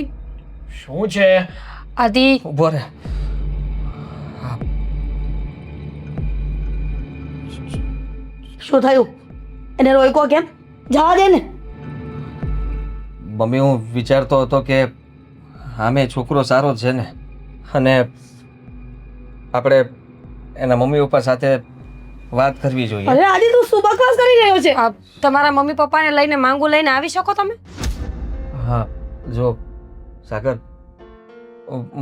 શું છે? આદિ ઉભો રહે. શું થયું? એને રોયકો કેમ? જવા દે ને. મમ્મી હું વિચારતો હતો કે આમે છોકરો સારો છે ને, અને આપણે એના મમ્મી પપ્પા સાથે વાત કરવી જોઈએ. અરે આદિ તું શું બકવાસ કરી રહ્યો છે? તમારા મમ્મી પપ્પાને લઈને માંગુ લઈને આવી શકો તમે? હા, જો સાગર,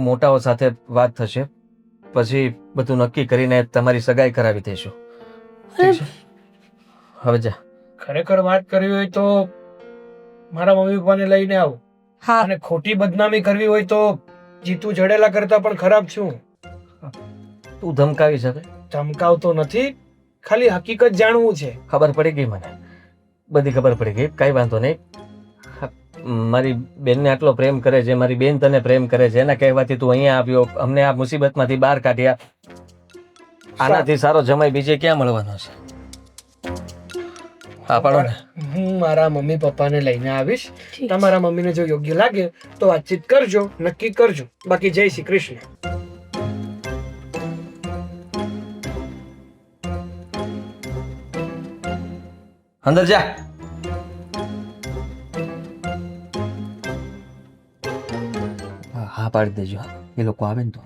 મોટાઓ સાથે વાત થશે, પછી બધું નક્કી કરીને તમારી સગાઈ કરાવી દઈશું. ઠીક છે? હવે જા. ખરેખર વાત કરવી હોય તો મારા મમ્મી પપ્પાને લઈને આવો. હા અને ખોટી બદનામી કરવી હોય તો જીતું જડેલા કરતા પણ ખરાબ છું. તું ધમકાવી શકે? ધમકાવતો નથી, ખાલી હકીકત જાણવું છે. ખબર પડી ગઈ મને, બધી ખબર પડી ગઈ. કાંઈ વાંધો નહીં. મારી બેનને આટલો પ્રેમ કરે છે, મારી બેન તને પ્રેમ કરે છે, એના કહેવાથી તું અહીંયા આવ્યો, અમને આ મુસીબતમાંથી બહાર કાઢ્યા. આનાથી સારો જમાઈ બીજે ક્યાં મળવાનો છે? હા પાડો ને. હું મારા મમ્મી પપ્પાને લઈને આવીશ. તમારા મમ્મીને જો યોગ્ય લાગે તો વાતચીત કરજો, નક્કી કરજો. બાકી જય શ્રી કૃષ્ણ. અંદર જા. હા પાડી દેજો, એ લોકો આવે ને તો.